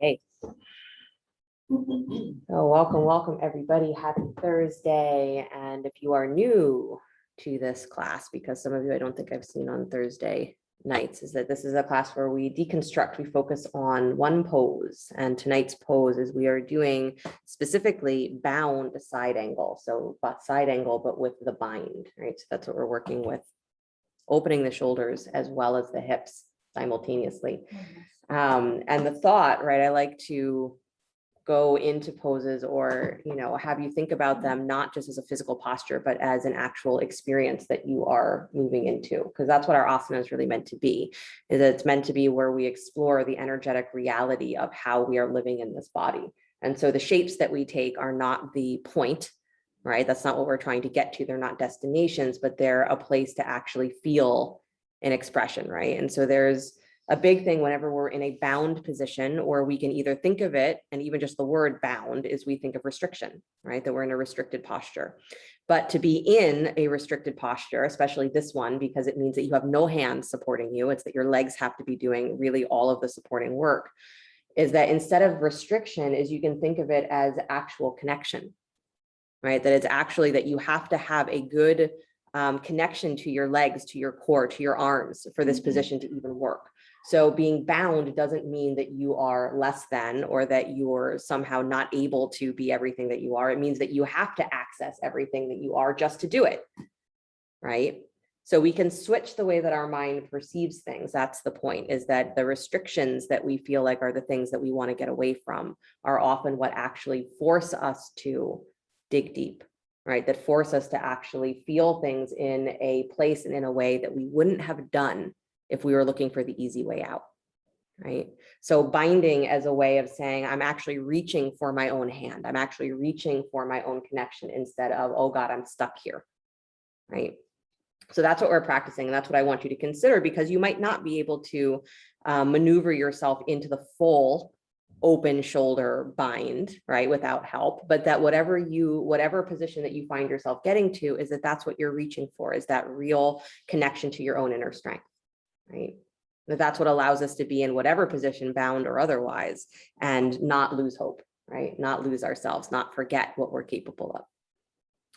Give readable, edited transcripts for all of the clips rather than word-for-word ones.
Hey. So welcome everybody. Happy Thursday. And if you are new to this class, because some of you I don't think I've seen on Thursday nights, is that this is a class where we deconstruct, we focus on one pose. And tonight's pose is we are doing specifically bound side angle. So side angle, but with the bind, right? So that's what we're working with, opening the shoulders as well as the hips simultaneously. And the thought, right, I like to go into poses or, have you think about them not just as a physical posture, but as an actual experience that you are moving into, because that's what our asana is really meant to be, is that it's meant to be where we explore the energetic reality of how we are living in this body. And so the shapes that we take are not the point, right? That's not what we're trying to get to. They're not destinations, but they're a place to actually feel an expression, right? And so there's a big thing whenever we're in a bound position, or we can either think of it, and even just the word bound is we think of restriction, right? That we're in a restricted posture. But to be in a restricted posture, especially this one, because it means that you have no hands supporting you, it's that your legs have to be doing really all of the supporting work, is that instead of restriction, is you can think of it as actual connection, right? That it's actually that you have to have a good connection to your legs, to your core, to your arms for this position to even work. So being bound doesn't mean that you are less than, or that you're somehow not able to be everything that you are. It means that you have to access everything that you are just to do it, right? So we can switch the way that our mind perceives things. That's the point, is that the restrictions that we feel like are the things that we want to get away from are often what actually force us to dig deep, right? That force us to actually feel things in a place and in a way that we wouldn't have done if we were looking for the easy way out, right? So binding as a way of saying, I'm actually reaching for my own hand. I'm actually reaching for my own connection instead of, oh God, I'm stuck here, right? So that's what we're practicing. And that's what I want you to consider, because you might not be able to maneuver yourself into the full open shoulder bind, right, without help, but that whatever position that you find yourself getting to, is that that's what you're reaching for, is that real connection to your own inner strength, right? That's what allows us to be in whatever position, bound or otherwise, and not lose hope, right? Not lose ourselves, not forget what we're capable of.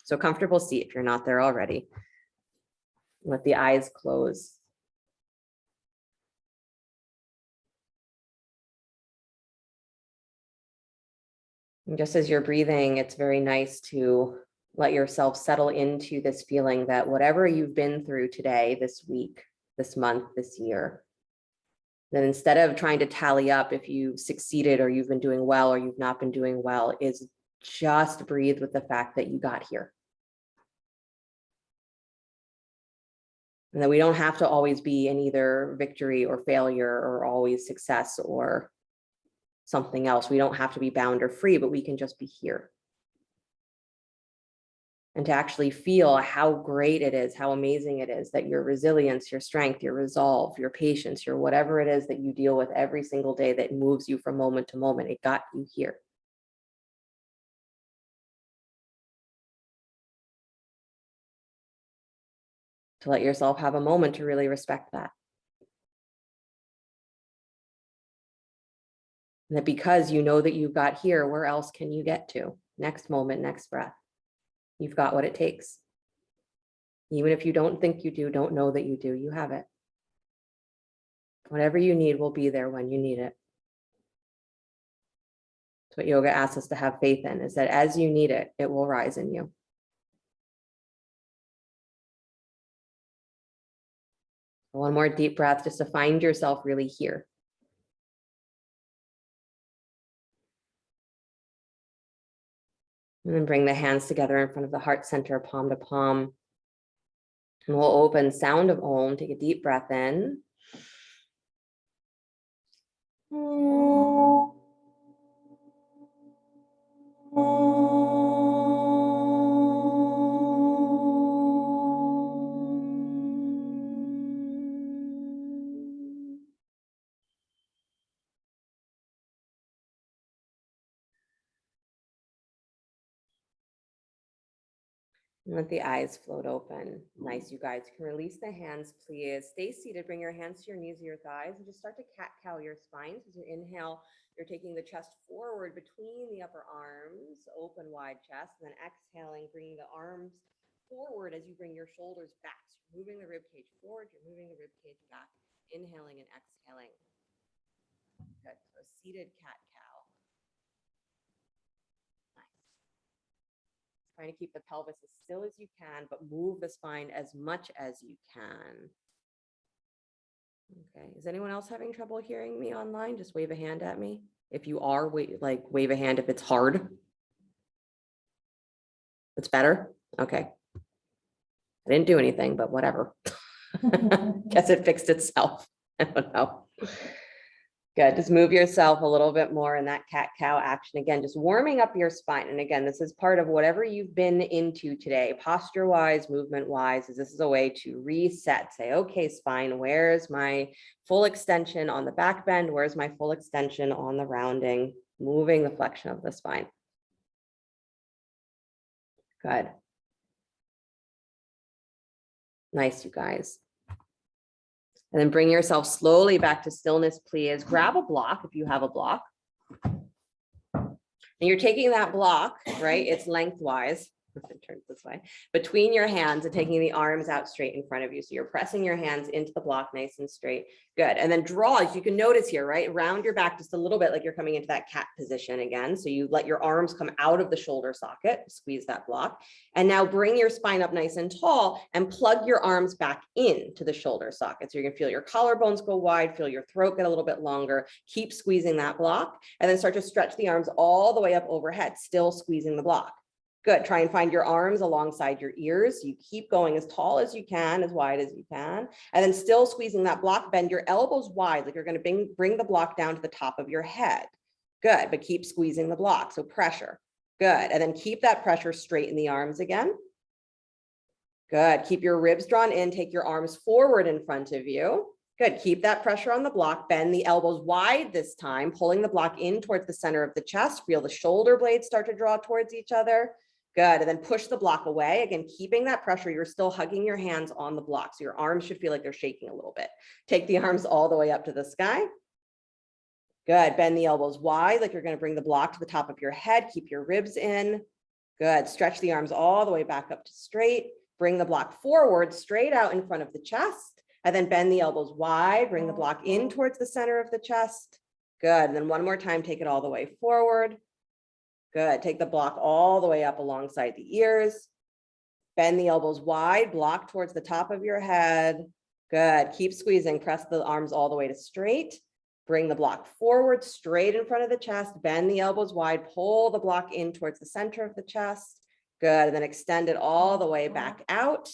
So comfortable seat if you're not there already. Let the eyes close. And just as you're breathing, it's very nice to let yourself settle into this feeling that whatever you've been through today, this week, this month, this year, then instead of trying to tally up if you've succeeded or you've been doing well or you've not been doing well, is just breathe with the fact that you got here. And that we don't have to always be in either victory or failure, or always success or something else. We don't have to be bound or free, but we can just be here. And to actually feel how great it is, how amazing it is that your resilience, your strength, your resolve, your patience, your whatever it is that you deal with every single day that moves you from moment to moment, it got you here. To let yourself have a moment to really respect that. And that because you know that you've got here, where else can you get to? Next moment, next breath. You've got what it takes. Even if you don't think you do, don't know that you do, you have it. Whatever you need will be there when you need it. That's what yoga asks us to have faith in, is that as you need it, it will rise in you. One more deep breath just to find yourself really here. And then bring the hands together in front of the heart center, palm to palm. And we'll open sound of Om. Take a deep breath in. Let the eyes float open. Nice, you guys. You can release the hands, please. Stay seated. Bring your hands to your knees or your thighs and just start to cat-cow your spine. So as you inhale, you're taking the chest forward between the upper arms, open wide chest, and then exhaling, bringing the arms forward as you bring your shoulders back. So you're moving the rib cage forward, you're moving the rib cage back, inhaling and exhaling. Good. So a seated cat-cow. Nice. Trying to keep the pelvis as still as you can, but move the spine as much as you can. Okay. Is anyone else having trouble hearing me online? Just wave a hand at me. If you are, wave a hand if it's hard. It's better? Okay. I didn't do anything, but whatever. Guess it fixed itself. I don't know. Good. Just move yourself a little bit more in that cat-cow action. Again, just warming up your spine. And again, this is part of whatever you've been into today, posture-wise, movement-wise, is this is a way to reset. Say, okay, spine, where's my full extension on the back bend? Where's my full extension on the rounding? Moving the flexion of the spine. Good. Nice, you guys. And then bring yourself slowly back to stillness, please. Grab a block if you have a block. And you're taking that block, right? It's lengthwise. Turn this way, between your hands and taking the arms out straight in front of you. So you're pressing your hands into the block nice and straight. Good. And then draw, as you can notice here, right? Round your back just a little bit, like you're coming into that cat position again. So you let your arms come out of the shoulder socket, squeeze that block. And now bring your spine up nice and tall and plug your arms back into the shoulder socket. So you're gonna feel your collarbones go wide, feel your throat get a little bit longer. Keep squeezing that block and then start to stretch the arms all the way up overhead, still squeezing the block. Good. Try and find your arms alongside your ears. You keep going as tall as you can, as wide as you can, and then still squeezing that block. Bend your elbows wide, like you're going to bring the block down to the top of your head. Good. But keep squeezing the block. So pressure. Good. And then keep that pressure straight in the arms again. Good. Keep your ribs drawn in. Take your arms forward in front of you. Good. Keep that pressure on the block. Bend the elbows wide this time, pulling the block in towards the center of the chest. Feel the shoulder blades start to draw towards each other. Good. And then push the block away. Again, keeping that pressure, you're still hugging your hands on the block. So your arms should feel like they're shaking a little bit. Take the arms all the way up to the sky. Good. Bend the elbows wide, like you're going to bring the block to the top of your head. Keep your ribs in. Good. Stretch the arms all the way back up to straight. Bring the block forward, straight out in front of the chest. And then bend the elbows wide. Bring the block in towards the center of the chest. Good. And then one more time, take it all the way forward. Good. Take the block all the way up alongside the ears. Bend the elbows wide, block towards the top of your head. Good. Keep squeezing. Press the arms all the way to straight. Bring the block forward, straight in front of the chest. Bend the elbows wide. Pull the block in towards the center of the chest. Good. And then extend it all the way back out.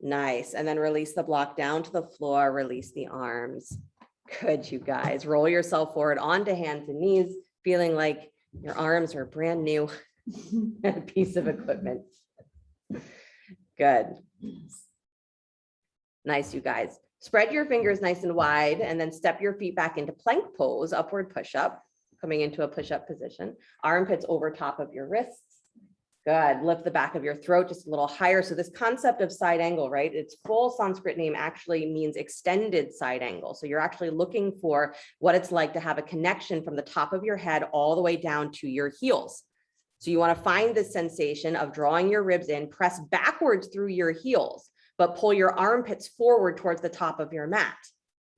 Nice. And then release the block down to the floor. Release the arms. Good, you guys. Roll yourself forward onto hands and knees, feeling like your arms are brand new piece of equipment. Good. Nice, you guys. Spread your fingers nice and wide and then step your feet back into plank pose, upward push-up, coming into a push-up position. Armpits over top of your wrists. Good. Lift the back of your throat just a little higher. So this concept of side angle, right? Its full Sanskrit name actually means extended side angle. So you're actually looking for what it's like to have a connection from the top of your head all the way down to your heels. So you want to find this sensation of drawing your ribs in, press backwards through your heels, but pull your armpits forward towards the top of your mat.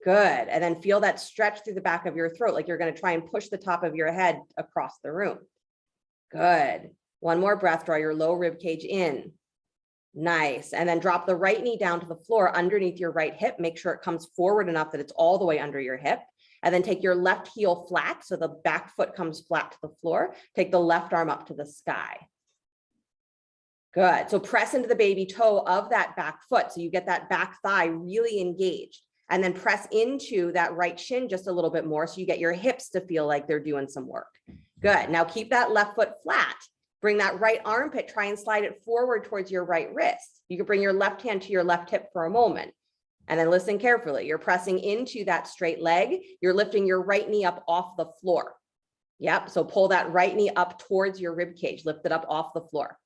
Good. And then feel that stretch through the back of your throat, like you're going to try and push the top of your head across the room. Good. One more breath, draw your low rib cage in. Nice. And then drop the right knee down to the floor underneath your right hip. Make sure it comes forward enough that it's all the way under your hip. And then take your left heel flat. So the back foot comes flat to the floor. Take the left arm up to the sky. Good. So press into the baby toe of that back foot. So you get that back thigh really engaged. And then press into that right shin just a little bit more. So you get your hips to feel like they're doing some work. Good. Now keep that left foot flat. Bring that right armpit, try and slide it forward towards your right wrist. You can bring your left hand to your left hip for a moment. And then listen carefully. You're pressing into that straight leg. You're lifting your right knee up off the floor. Yep. So pull that right knee up towards your rib cage. Lift it up off the floor.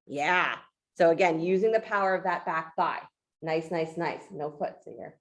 Yeah. So again, using the power of that back thigh. Nice, nice, nice. No foot here.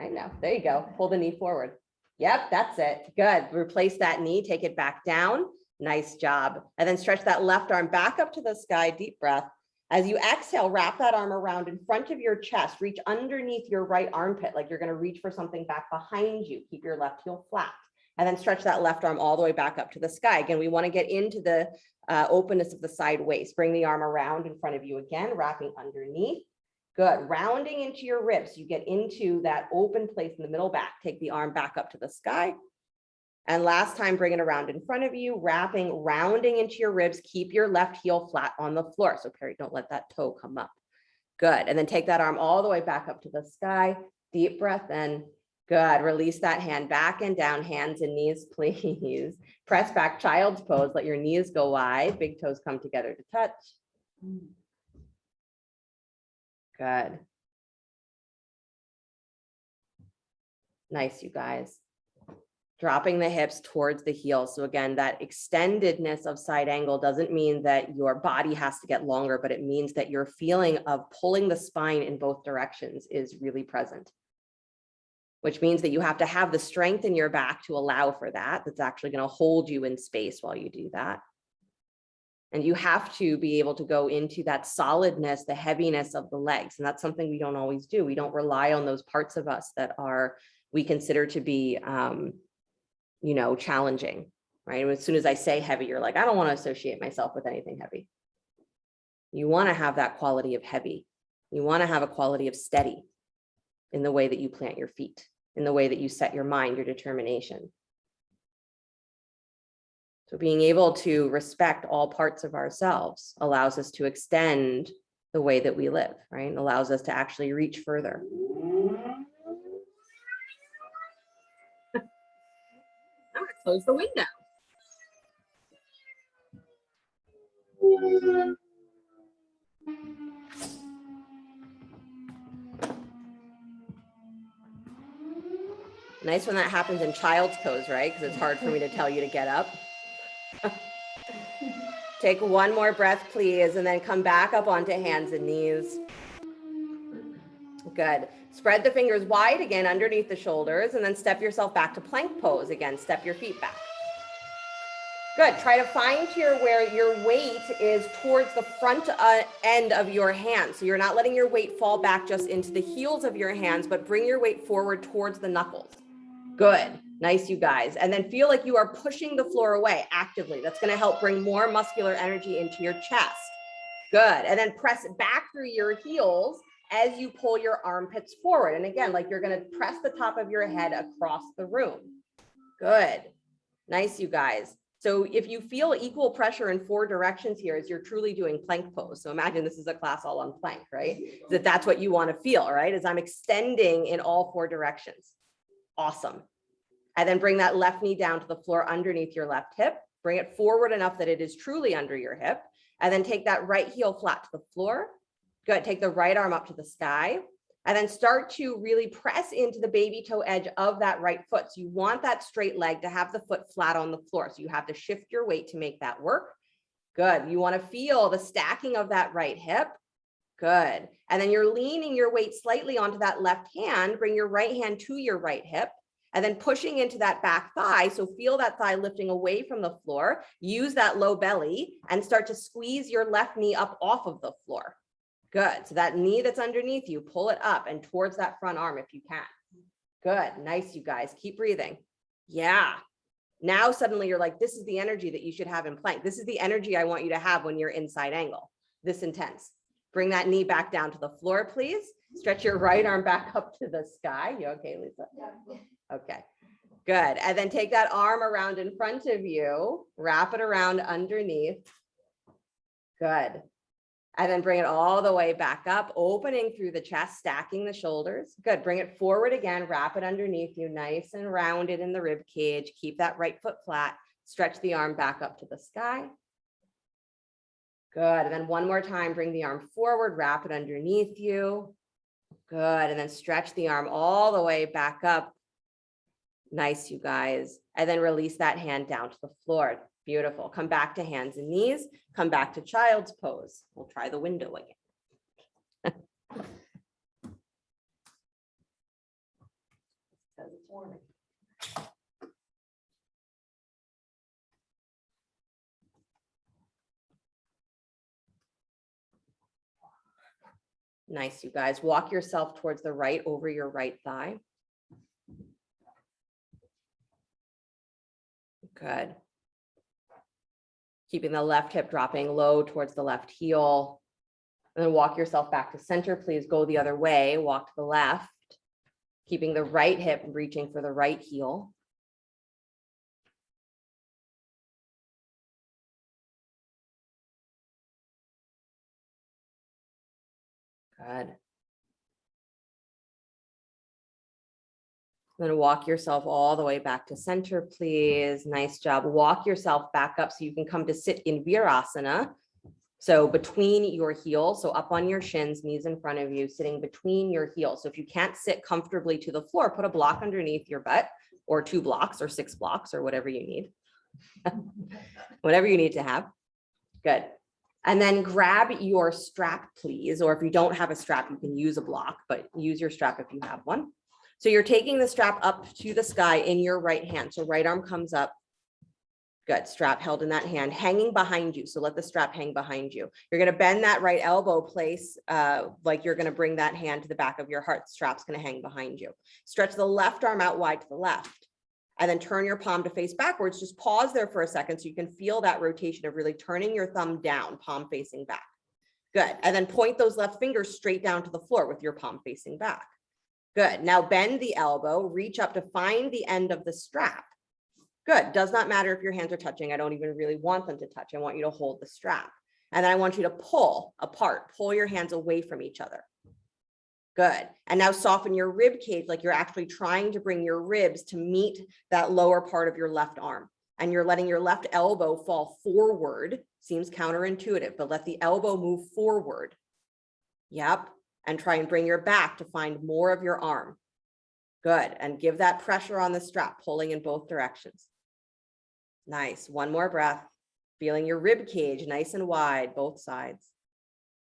I know. There you go. Pull the knee forward. Yep, that's it. Good. Replace that knee. Take it back down. Nice job. And then stretch that left arm back up to the sky. Deep breath. As you exhale, wrap that arm around in front of your chest. Reach underneath your right armpit, like you're going to reach for something back behind you. Keep your left heel flat. And then stretch that left arm all the way back up to the sky. Again, we want to get into the openness of the side waist. Bring the arm around in front of you again, wrapping underneath. Good. Rounding into your ribs. You get into that open place in the middle back. Take the arm back up to the sky. And last time, bring it around in front of you, rounding into your ribs. Keep your left heel flat on the floor. So Perry, don't let that toe come up. Good. And then take that arm all the way back up to the sky. Deep breath in. Good. Release that hand back and down, hands and knees, please. Press back, child's pose. Let your knees go wide. Big toes come together to touch. Good. Nice, you guys. Dropping the hips towards the heels. So again, that extendedness of side angle doesn't mean that your body has to get longer, but it means that your feeling of pulling the spine in both directions is really present, which means that you have to have the strength in your back to allow for that. That's actually going to hold you in space while you do that. And you have to be able to go into that solidness, the heaviness of the legs. And that's something we don't always do. We don't rely on those parts of us that we consider to be, challenging, right? As soon as I say heavy, you're like, I don't want to associate myself with anything heavy. You want to have that quality of heavy. You want to have a quality of steady in the way that you plant your feet, in the way that you set your mind, your determination. So being able to respect all parts of ourselves allows us to extend the way that we live, right? And allows us to actually reach further. I'm going to close the window. Nice when that happens in child's pose, right? Because it's hard for me to tell you to get up. Take one more breath, please, and then come back up onto hands and knees. Good. Spread the fingers wide again underneath the shoulders, and then step yourself back to plank pose. Again, step your feet back. Good. Try to find here where your weight is towards the front end of your hands. So you're not letting your weight fall back just into the heels of your hands, but bring your weight forward towards the knuckles. Good. Nice, you guys. And then feel like you are pushing the floor away actively. That's going to help bring more muscular energy into your chest. Good. And then press back through your heels as you pull your armpits forward. And again, like you're going to press the top of your head across the room. Good. Nice, you guys. So if you feel equal pressure in 4 directions here as you're truly doing plank pose. So imagine this is a class all on plank, right? That's what you want to feel, right? As I'm extending in all 4 directions. Awesome. And then bring that left knee down to the floor underneath your left hip. Bring it forward enough that it is truly under your hip. And then take that right heel flat to the floor. Good. Take the right arm up to the sky. And then start to really press into the baby toe edge of that right foot. So you want that straight leg to have the foot flat on the floor. So you have to shift your weight to make that work. Good. You want to feel the stacking of that right hip. Good. And then you're leaning your weight slightly onto that left hand. Bring your right hand to your right hip. And then pushing into that back thigh. So feel that thigh lifting away from the floor. Use that low belly and start to squeeze your left knee up off of the floor. Good. So that knee that's underneath you, pull it up and towards that front arm if you can. Good. Nice, you guys. Keep breathing. Yeah. Now suddenly you're like, this is the energy that you should have in plank. This is the energy I want you to have when you're in side angle. This intense. Bring that knee back down to the floor, please. Stretch your right arm back up to the sky. You okay, Lisa? Yeah. Okay, good. And then take that arm around in front of you, wrap it around underneath. Good. And then bring it all the way back up, opening through the chest, stacking the shoulders. Good. Bring it forward again, wrap it underneath you, nice and rounded in the rib cage. Keep that right foot flat. Stretch the arm back up to the sky. Good. And then one more time, bring the arm forward, wrap it underneath you. Good. And then stretch the arm all the way back up. Nice, you guys. And then release that hand down to the floor. Beautiful. Come back to hands and knees. Come back to child's pose. We'll try the window again. Because it's warming. Nice, you guys. Walk yourself towards the right over your right thigh. Good. Keeping the left hip dropping low towards the left heel. And then walk yourself back to center. Please go the other way. Walk to the left. Keeping the right hip reaching for the right heel. Good. Then walk yourself all the way back to center, please. Nice job. Walk yourself back up so you can come to sit in Virasana. So between your heels, so up on your shins, knees in front of you, sitting between your heels. So if you can't sit comfortably to the floor, put a block underneath your butt, or 2 blocks or 6 blocks or whatever you need. Whatever you need to have. Good. And then grab your strap, please. Or if you don't have a strap, you can use a block, but use your strap if you have one. So you're taking the strap up to the sky in your right hand. So right arm comes up. Good. Strap held in that hand, hanging behind you. So let the strap hang behind you. You're going to bend that right elbow place like you're going to bring that hand to the back of your heart. The strap's going to hang behind you. Stretch the left arm out wide to the left. And then turn your palm to face backwards. Just pause there for a second so you can feel that rotation of really turning your thumb down, palm facing back. Good. And then point those left fingers straight down to the floor with your palm facing back. Good. Now bend the elbow, reach up to find the end of the strap. Good. Does not matter if your hands are touching. I don't even really want them to touch. I want you to hold the strap. And then I want you to pull apart, pull your hands away from each other. Good. And now soften your rib cage like you're actually trying to bring your ribs to meet that lower part of your left arm. And you're letting your left elbow fall forward. Seems counterintuitive, but let the elbow move forward. Yep. And try and bring your back to find more of your arm. Good. And give that pressure on the strap, pulling in both directions. Nice. One more breath. Feeling your rib cage nice and wide, both sides.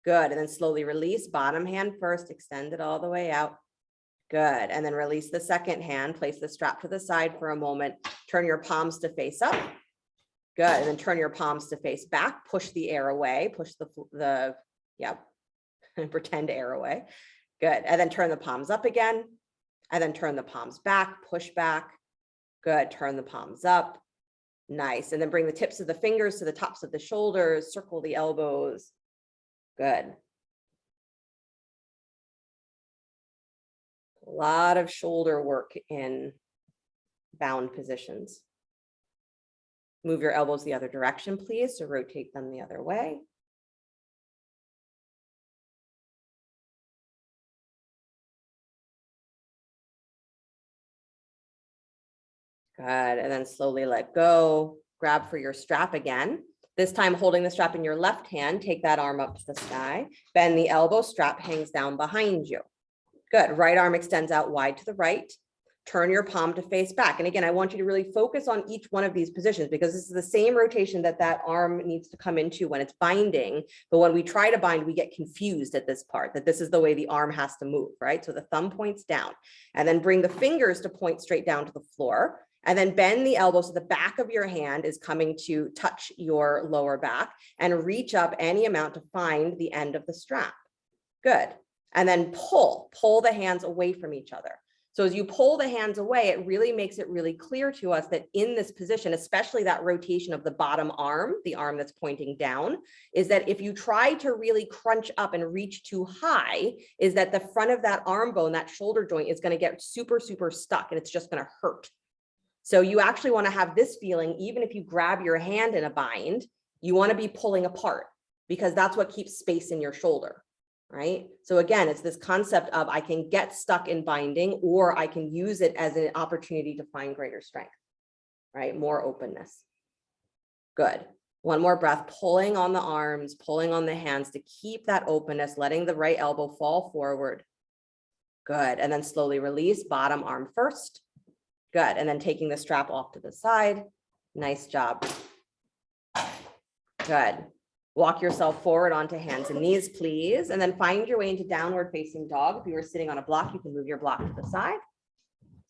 Good. And then slowly release, bottom hand first, extend it all the way out. Good. And then release the second hand, place the strap to the side for a moment, turn your palms to face up. Good. And then turn your palms to face back, push the air away, push the pretend air away. Good. And then turn the palms up again, and then turn the palms back, push back. Good. Turn the palms up. Nice. And then bring the tips of the fingers to the tops of the shoulders, circle the elbows. Good. A lot of shoulder work in bound positions. Move your elbows the other direction, please. So rotate them the other way. Good. And then slowly let go. Grab for your strap again. This time holding the strap in your left hand, take that arm up to the sky, bend the elbow, strap hangs down behind you. Good. Right arm extends out wide to the right. Turn your palm to face back. And again, I want you to really focus on each one of these positions because this is the same rotation that that arm needs to come into when it's binding. But when we try to bind, we get confused at this part, that this is the way the arm has to move, right? So the thumb points down and then bring the fingers to point straight down to the floor. And then bend the elbow so the back of your hand is coming to touch your lower back and reach up any amount to find the end of the strap. Good. And then pull the hands away from each other. So as you pull the hands away, it really makes it really clear to us that in this position, especially that rotation of the bottom arm, the arm that's pointing down, is that if you try to really crunch up and reach too high, is that the front of that arm bone, that shoulder joint is going to get super, super stuck and it's just going to hurt. So you actually want to have this feeling, even if you grab your hand in a bind, you want to be pulling apart because that's what keeps space in your shoulder, right? So again, it's this concept of I can get stuck in binding or I can use it as an opportunity to find greater strength, right? More openness. Good. One more breath, pulling on the arms, pulling on the hands to keep that openness, letting the right elbow fall forward. Good. And then slowly release, bottom arm first. Good. And then taking the strap off to the side. Nice job. Good. Walk yourself forward onto hands and knees, please. And then find your way into downward facing dog. If you were sitting on a block, you can move your block to the side.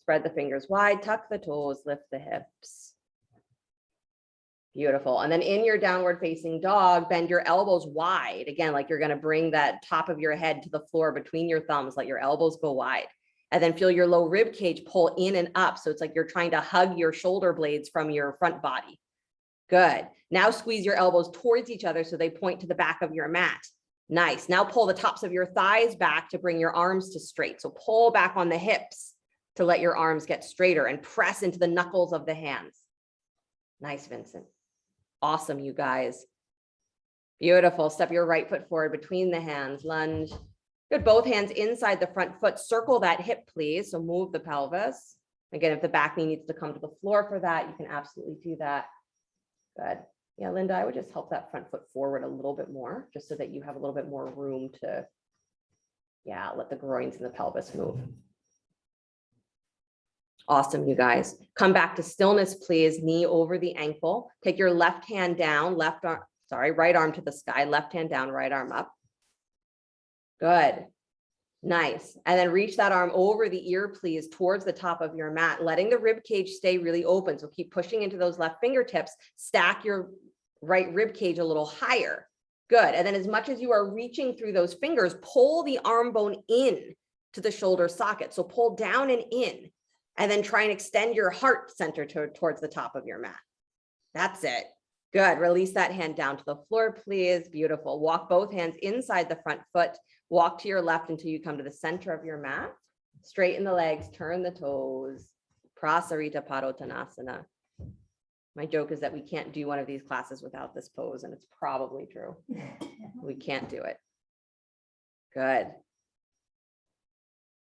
Spread the fingers wide, tuck the toes, lift the hips. Beautiful. And then in your downward facing dog, bend your elbows wide. Again, like you're going to bring that top of your head to the floor between your thumbs. Let your elbows go wide. And then feel your low rib cage pull in and up. So it's like you're trying to hug your shoulder blades from your front body. Good. Now squeeze your elbows towards each other so they point to the back of your mat. Nice. Now pull the tops of your thighs back to bring your arms to straight. So pull back on the hips to let your arms get straighter and press into the knuckles of the hands. Nice, Vincent. Awesome, you guys. Beautiful. Step your right foot forward between the hands. Lunge. Good. Both hands inside the front foot. Circle that hip, please. So move the pelvis. Again, if the back knee needs to come to the floor for that, you can absolutely do that. Good. Yeah, Linda, I would just help that front foot forward a little bit more, just so that you have a little bit more room to, yeah, let the groins and the pelvis move. Awesome, you guys. Come back to stillness, please. Knee over the ankle. Take your left hand down, right arm to the sky, left hand down, right arm up. Good. Nice. And then reach that arm over the ear, please, towards the top of your mat, letting the rib cage stay really open. So keep pushing into those left fingertips. Stack your right rib cage a little higher. Good. And then as much as you are reaching through those fingers, pull the arm bone in to the shoulder socket. So pull down and in, and then try and extend your heart center towards the top of your mat. That's it. Good. Release that hand down to the floor, please. Beautiful. Walk both hands inside the front foot. Walk to your left until you come to the center of your mat. Straighten the legs, turn the toes. Prasarita Padottanasana. My joke is that we can't do one of these classes without this pose, and it's probably true. We can't do it. Good.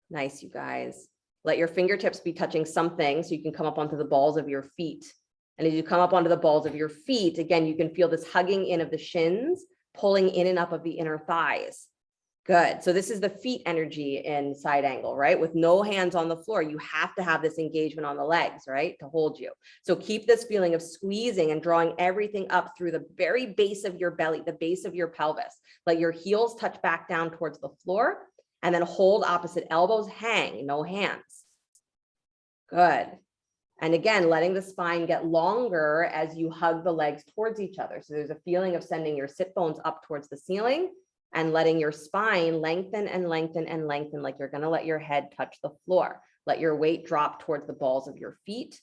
Nice, you guys. Let your fingertips be touching something so you can come up onto the balls of your feet. And as you come up onto the balls of your feet, again, you can feel this hugging in of the shins, pulling in and up of the inner thighs. Good. So this is the feet energy in side angle, right? With no hands on the floor, you have to have this engagement on the legs, right? To hold you. So keep this feeling of squeezing and drawing everything up through the very base of your belly, the base of your pelvis. Let your heels touch back down towards the floor, and then hold opposite elbows, hang, no hands. Good. And again, letting the spine get longer as you hug the legs towards each other. So there's a feeling of sending your sit bones up towards the ceiling and letting your spine lengthen and lengthen and lengthen, like you're going to let your head touch the floor. Let your weight drop towards the balls of your feet.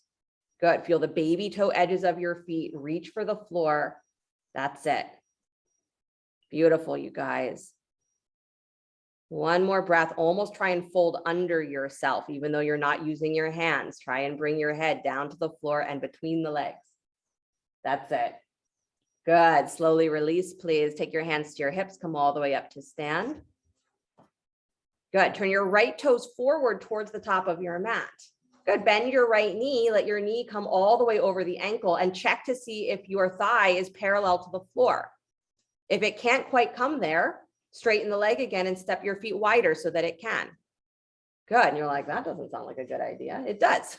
Good. Feel the baby toe edges of your feet. Reach for the floor. That's it. Beautiful, you guys. One more breath. Almost try and fold under yourself, even though you're not using your hands. Try and bring your head down to the floor and between the legs. That's it. Good. Slowly release, please. Take your hands to your hips. Come all the way up to stand. Good. Turn your right toes forward towards the top of your mat. Good. Bend your right knee. Let your knee come all the way over the ankle and check to see if your thigh is parallel to the floor. If it can't quite come there, straighten the leg again and step your feet wider so that it can. Good. And you're like, that doesn't sound like a good idea. It does.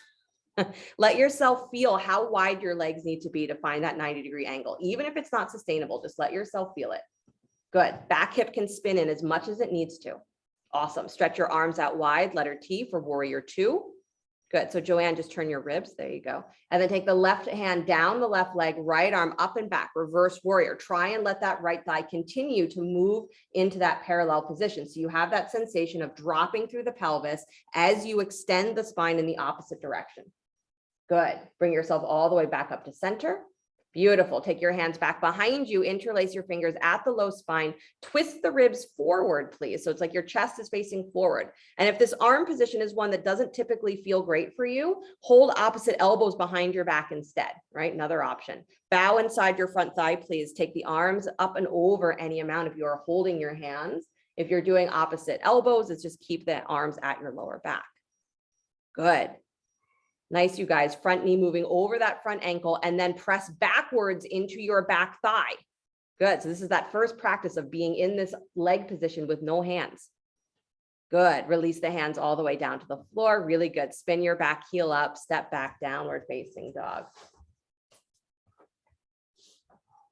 Let yourself feel how wide your legs need to be to find that 90-degree angle. Even if it's not sustainable, just let yourself feel it. Good. Back hip can spin in as much as it needs to. Awesome. Stretch your arms out wide, letter T for warrior 2. Good. So Joanne, just turn your ribs. There you go. And then take the left hand down the left leg, right arm up and back, reverse warrior. Try and let that right thigh continue to move into that parallel position. So you have that sensation of dropping through the pelvis as you extend the spine in the opposite direction. Good. Bring yourself all the way back up to center. Beautiful. Take your hands back behind you, interlace your fingers at the low spine, twist the ribs forward, please. So it's like your chest is facing forward. And if this arm position is one that doesn't typically feel great for you, hold opposite elbows behind your back instead, right? Another option. Bow inside your front thigh, please. Take the arms up and over any amount if you are holding your hands. If you're doing opposite elbows, it's just keep the arms at your lower back. Good. Nice, you guys. Front knee moving over that front ankle and then press backwards into your back thigh. Good. So this is that first practice of being in this leg position with no hands. Good. Release the hands all the way down to the floor. Really good. Spin your back heel up, step back, downward facing dog.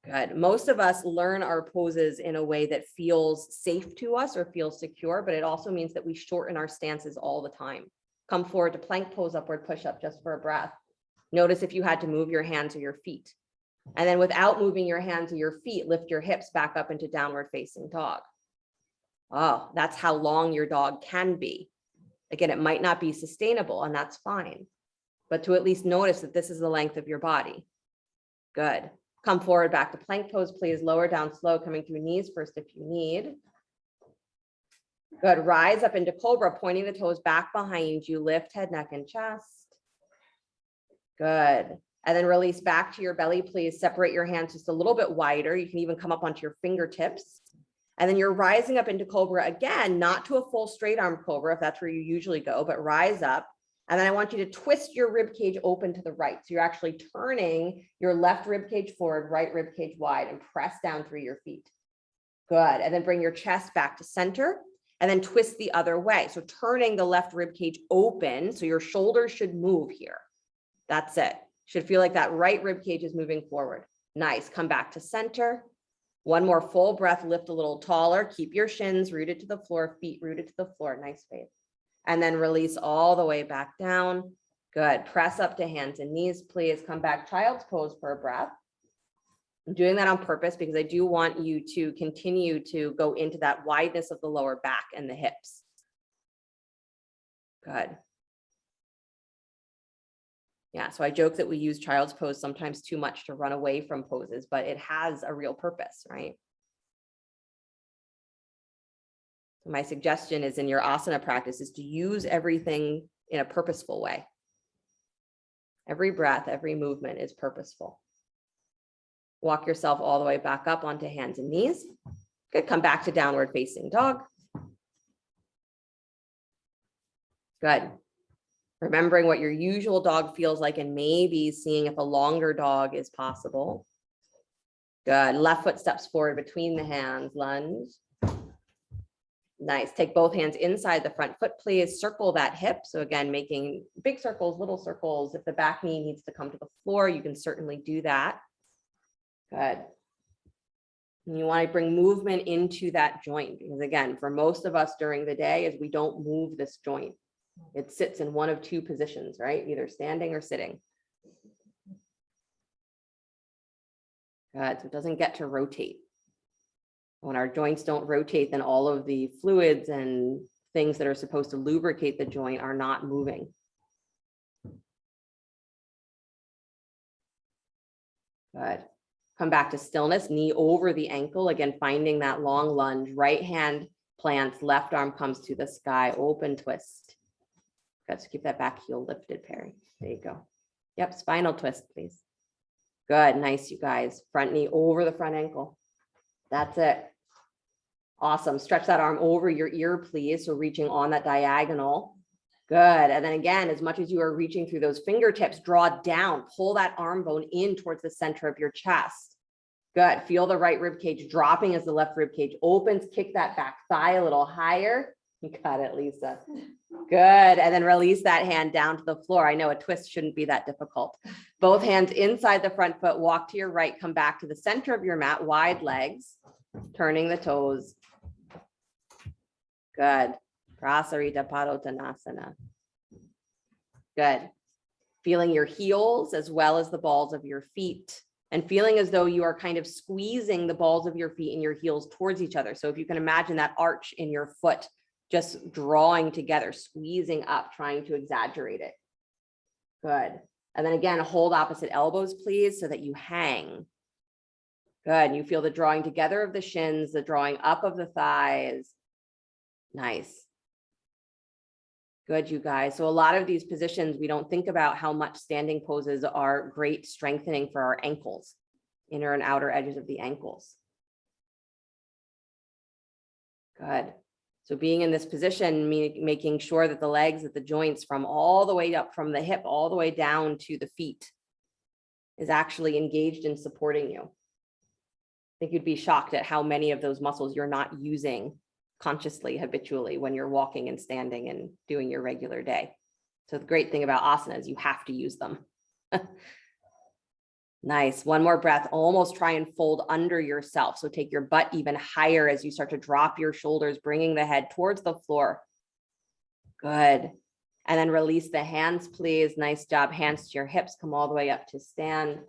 Good. Most of us learn our poses in a way that feels safe to us or feels secure, but it also means that we shorten our stances all the time. Come forward to plank pose, upward push up just for a breath. Notice if you had to move your hands or your feet. And then without moving your hands or your feet, lift your hips back up into downward facing dog. Oh, that's how long your dog can be. Again, it might not be sustainable, and that's fine, but to at least notice that this is the length of your body. Good. Come forward back to plank pose, please. Lower down slow, coming through knees first if you need. Good. Rise up into Cobra, pointing the toes back behind you. Lift head, neck, and chest. Good. And then release back to your belly, please. Separate your hands just a little bit wider. You can even come up onto your fingertips. And then you're rising up into Cobra again, not to a full straight arm Cobra, if that's where you usually go, but rise up. And then I want you to twist your rib cage open to the right. So you're actually turning your left rib cage forward, right rib cage wide, and press down through your feet. Good. And then bring your chest back to center and then twist the other way. So turning the left rib cage open. So your shoulders should move here. That's it. Should feel like that right rib cage is moving forward. Nice. Come back to center. One more full breath. Lift a little taller. Keep your shins rooted to the floor, feet rooted to the floor. Nice faith. And then release all the way back down. Good. Press up to hands and knees, please. Come back, child's pose for a breath. I'm doing that on purpose because I do want you to continue to go into that wideness of the lower back and the hips. Good. Yeah, so I joke that we use child's pose sometimes too much to run away from poses, but it has a real purpose, right? My suggestion is in your asana practice is to use everything in a purposeful way. Every breath, every movement is purposeful. Walk yourself all the way back up onto hands and knees. Good. Come back to downward facing dog. Good. Remembering what your usual dog feels like and maybe seeing if a longer dog is possible. Good. Left foot steps forward between the hands, lunge. Nice. Take both hands inside the front foot, please. Circle that hip. So again, making big circles, little circles. If the back knee needs to come to the floor, you can certainly do that. Good. And you want to bring movement into that joint because again, for most of us during the day is we don't move this joint. It sits in one of two positions, right? Either standing or sitting. Good. So it doesn't get to rotate. When our joints don't rotate, then all of the fluids and things that are supposed to lubricate the joint are not moving. Good. Come back to stillness, knee over the ankle. Again, finding that long lunge. Right hand plants, left arm comes to the sky, open twist. Good. So keep that back heel lifted, Perry. There you go. Yep. Spinal twist, please. Good. Nice, you guys. Front knee over the front ankle. That's it. Awesome. Stretch that arm over your ear, please. So reaching on that diagonal. Good. And then again, as much as you are reaching through those fingertips, draw down, pull that arm bone in towards the center of your chest. Good. Feel the right rib cage dropping as the left rib cage opens. Kick that back thigh a little higher. You got it, Lisa. Good. And then release that hand down to the floor. I know a twist shouldn't be that difficult. Both hands inside the front foot. Walk to your right. Come back to the center of your mat. Wide legs. Turning the toes. Good. Prasarita Padottanasana. Good. Feeling your heels as well as the balls of your feet and feeling as though you are kind of squeezing the balls of your feet and your heels towards each other. So if you can imagine that arch in your foot, just drawing together, squeezing up, trying to exaggerate it. Good. And then again, hold opposite elbows, please, so that you hang. Good. And you feel the drawing together of the shins, the drawing up of the thighs. Nice. Good, you guys. So a lot of these positions, we don't think about how much standing poses are great strengthening for our ankles, inner and outer edges of the ankles. Good. So being in this position, making sure that the legs, that the joints from all the way up from the hip, all the way down to the feet is actually engaged in supporting you. I think you'd be shocked at how many of those muscles you're not using consciously, habitually, when you're walking and standing and doing your regular day. So the great thing about asana is you have to use them. Nice. One more breath. Almost try and fold under yourself. So take your butt even higher as you start to drop your shoulders, bringing the head towards the floor. Good. And then release the hands, please. Nice job. Hands to your hips. Come all the way up to stand.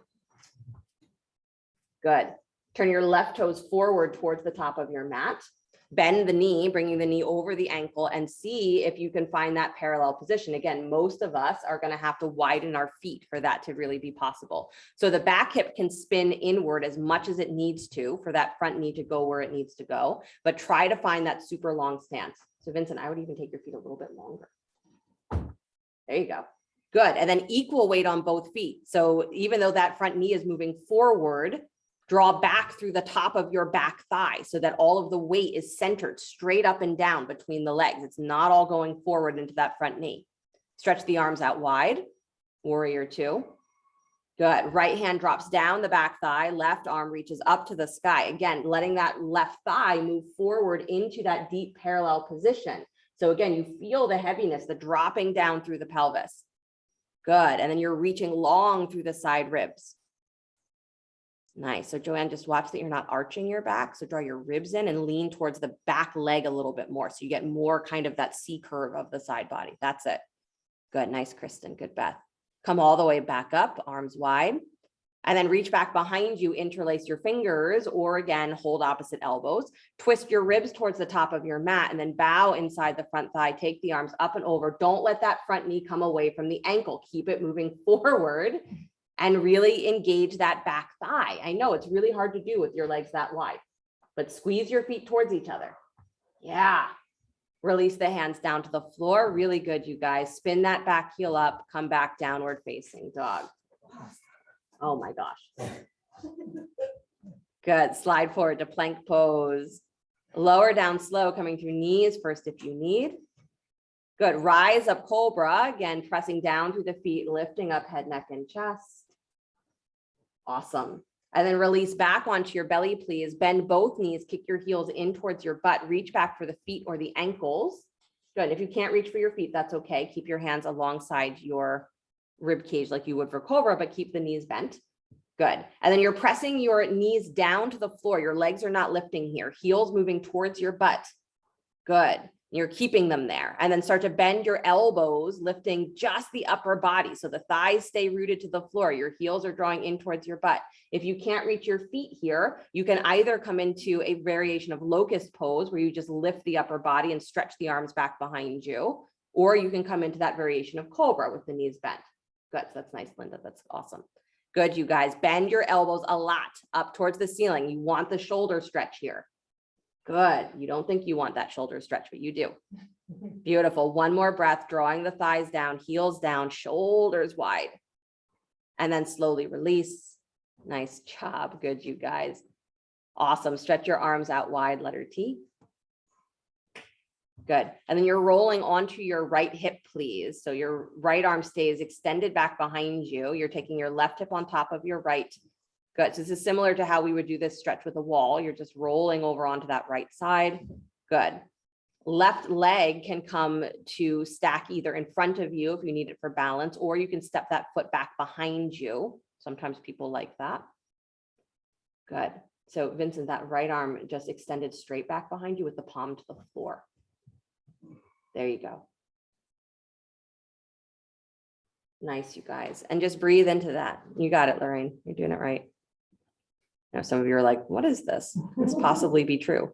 Good. Turn your left toes forward towards the top of your mat. Bend the knee, bringing the knee over the ankle, and see if you can find that parallel position. Again, most of us are going to have to widen our feet for that to really be possible. So the back hip can spin inward as much as it needs to for that front knee to go where it needs to go, but try to find that super long stance. So Vincent, I would even take your feet a little bit longer. There you go. Good. And then equal weight on both feet. So even though that front knee is moving forward, draw back through the top of your back thigh so that all of the weight is centered straight up and down between the legs. It's not all going forward into that front knee. Stretch the arms out wide. Warrior two. Good. Right hand drops down the back thigh. Left arm reaches up to the sky. Again, letting that left thigh move forward into that deep parallel position. So again, you feel the heaviness, the dropping down through the pelvis. Good. And then you're reaching long through the side ribs. Nice. So Joanne, just watch that you're not arching your back. So draw your ribs in and lean towards the back leg a little bit more. So you get more kind of that C curve of the side body. That's it. Good. Nice, Kristen. Good, Beth. Come all the way back up, arms wide. And then reach back behind you, interlace your fingers, or again, hold opposite elbows. Twist your ribs towards the top of your mat and then bow inside the front thigh. Take the arms up and over. Don't let that front knee come away from the ankle. Keep it moving forward. And really engage that back thigh. I know it's really hard to do with your legs that wide, but squeeze your feet towards each other. Yeah. Release the hands down to the floor. Really good, you guys. Spin that back heel up, come back downward facing dog. Oh my gosh. Good. Slide forward to plank pose. Lower down slow, coming through knees first if you need. Good. Rise up Cobra. Again, pressing down through the feet, lifting up head, neck, and chest. Awesome. And then release back onto your belly, please. Bend both knees, kick your heels in towards your butt, reach back for the feet or the ankles. Good. If you can't reach for your feet, that's okay. Keep your hands alongside your rib cage like you would for Cobra, but keep the knees bent. Good. And then you're pressing your knees down to the floor. Your legs are not lifting here. Heels moving towards your butt. Good. You're keeping them there. And then start to bend your elbows, lifting just the upper body. So the thighs stay rooted to the floor. Your heels are drawing in towards your butt. If you can't reach your feet here, you can either come into a variation of locust pose where you just lift the upper body and stretch the arms back behind you, or you can come into that variation of Cobra with the knees bent. Good. So that's nice, Linda. That's awesome. Good, you guys. Bend your elbows a lot up towards the ceiling. You want the shoulder stretch here. Good. You don't think you want that shoulder stretch, but you do. Beautiful. One more breath, drawing the thighs down, heels down, shoulders wide. And then slowly release. Nice job. Good, you guys. Awesome. Stretch your arms out wide, letter T. Good. And then you're rolling onto your right hip, please. So your right arm stays extended back behind you. You're taking your left hip on top of your right. Good. So this is similar to how we would do this stretch with a wall. You're just rolling over onto that right side. Good. Left leg can come to stack either in front of you if you need it for balance, or you can step that foot back behind you. Sometimes people like that. Good. So Vincent, that right arm just extended straight back behind you with the palm to the floor. There you go. Nice, you guys. And just breathe into that. You got it, Lorraine. You're doing it right. Now, some of you are like, what is this? This possibly be true.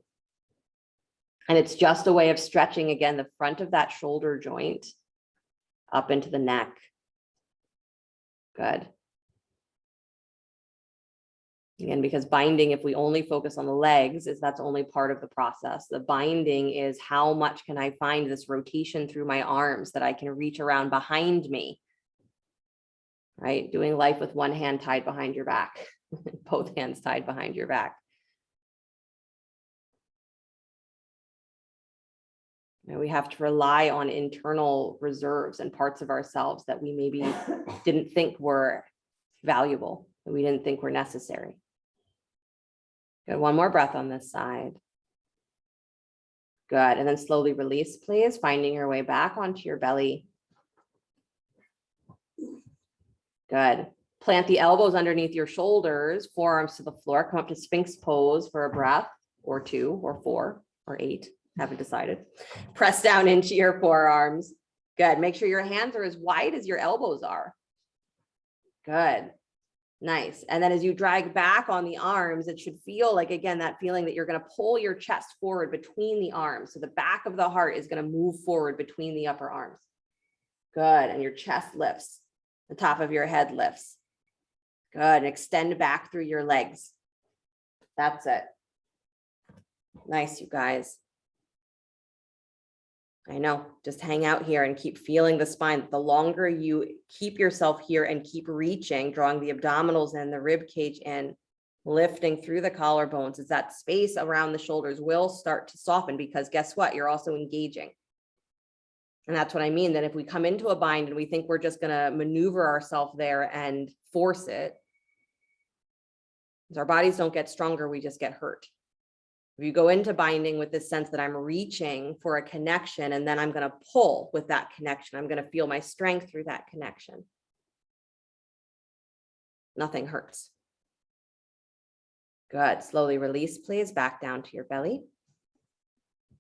And it's just a way of stretching, again, the front of that shoulder joint up into the neck. Good. Again, because binding, if we only focus on the legs, that's only part of the process. The binding is how much can I find this rotation through my arms that I can reach around behind me, right? Doing life with one hand tied behind your back, both hands tied behind your back. And we have to rely on internal reserves and parts of ourselves that we maybe didn't think were valuable, that we didn't think were necessary. Good. One more breath on this side. Good. And then slowly release, please, finding your way back onto your belly. Good. Plant the elbows underneath your shoulders, forearms to the floor. Come up to Sphinx pose for a breath or 2 or 4 or 8. Haven't decided. Press down into your forearms. Good. Make sure your hands are as wide as your elbows are. Good. Nice. And then as you drag back on the arms, it should feel like, again, that feeling that you're going to pull your chest forward between the arms. So the back of the heart is going to move forward between the upper arms. Good. And your chest lifts. The top of your head lifts. Good. And extend back through your legs. That's it. Nice, you guys. I know, just hang out here and keep feeling the spine. The longer you keep yourself here and keep reaching, drawing the abdominals in, the rib cage in, lifting through the collarbones, as that space around the shoulders will start to soften, because guess what? You're also engaging. And that's what I mean, that if we come into a bind and we think we're just going to maneuver ourselves there and force it, as our bodies don't get stronger, we just get hurt. If you go into binding with this sense that I'm reaching for a connection, and then I'm going to pull with that connection, I'm going to feel my strength through that connection. Nothing hurts. Good. Slowly release, please. Back down to your belly.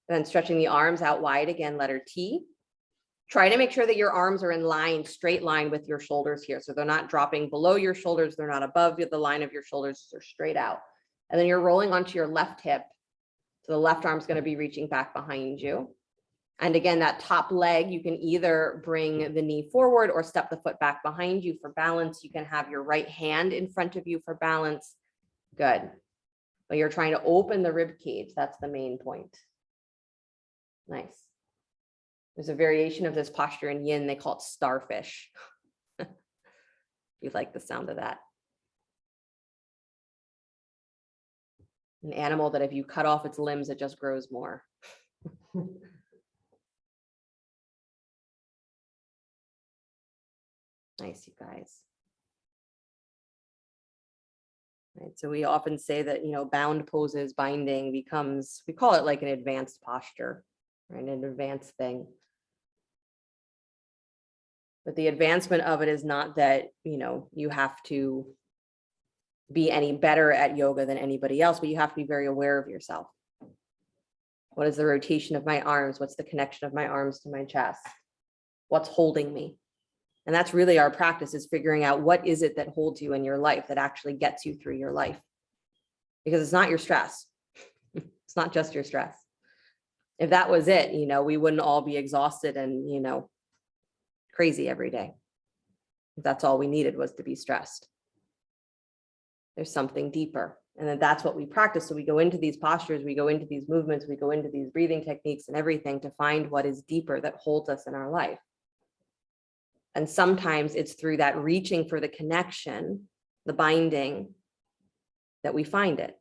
And then stretching the arms out wide again, letter T. Try to make sure that your arms are in line, straight line with your shoulders here. So they're not dropping below your shoulders. They're not above the line of your shoulders. They're straight out. And then you're rolling onto your left hip. So the left arm is going to be reaching back behind you. And again, that top leg, you can either bring the knee forward or step the foot back behind you for balance. You can have your right hand in front of you for balance. Good. But you're trying to open the rib cage. That's the main point. Nice. There's a variation of this posture in yin. They call it starfish. You like the sound of that. An animal that if you cut off its limbs, it just grows more. Nice, you guys. Right, so we often say that, bound poses, binding becomes, we call it like an advanced posture, right? An advanced thing. But the advancement of it is not that, you have to be any better at yoga than anybody else, but you have to be very aware of yourself. What is the rotation of my arms? What's the connection of my arms to my chest? What's holding me? And that's really our practice, is figuring out what is it that holds you in your life, that actually gets you through your life. Because it's not your stress. It's not just your stress. If that was it, we wouldn't all be exhausted and, crazy every day. If that's all we needed was to be stressed. There's something deeper. And then that's what we practice. So we go into these postures, we go into these movements, we go into these breathing techniques and everything to find what is deeper that holds us in our life. And sometimes it's through that reaching for the connection, the binding, that we find it.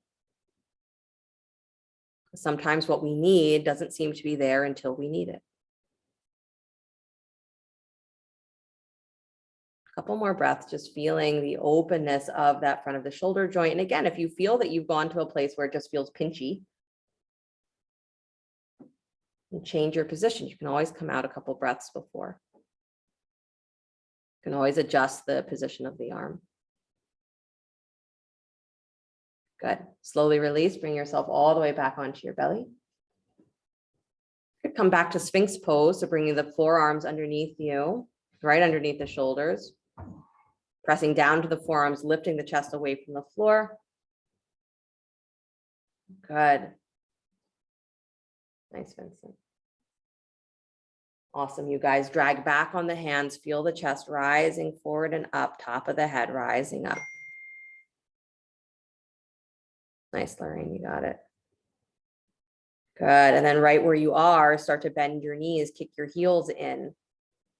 Sometimes what we need doesn't seem to be there until we need it. Couple more breaths, just feeling the openness of that front of the shoulder joint. And again, if you feel that you've gone to a place where it just feels pinchy, and change your position. You can always come out a couple breaths before. You can always adjust the position of the arm. Good. Slowly release, bring yourself all the way back onto your belly. Good. Come back to Sphinx pose. So bringing the forearms underneath you, right underneath the shoulders. Pressing down to the forearms, lifting the chest away from the floor. Good. Nice, Vincent. Awesome, you guys. Drag back on the hands. Feel the chest rising forward and up, top of the head rising up. Nice, Lorraine, you got it. Good, and then right where you are, start to bend your knees, kick your heels in.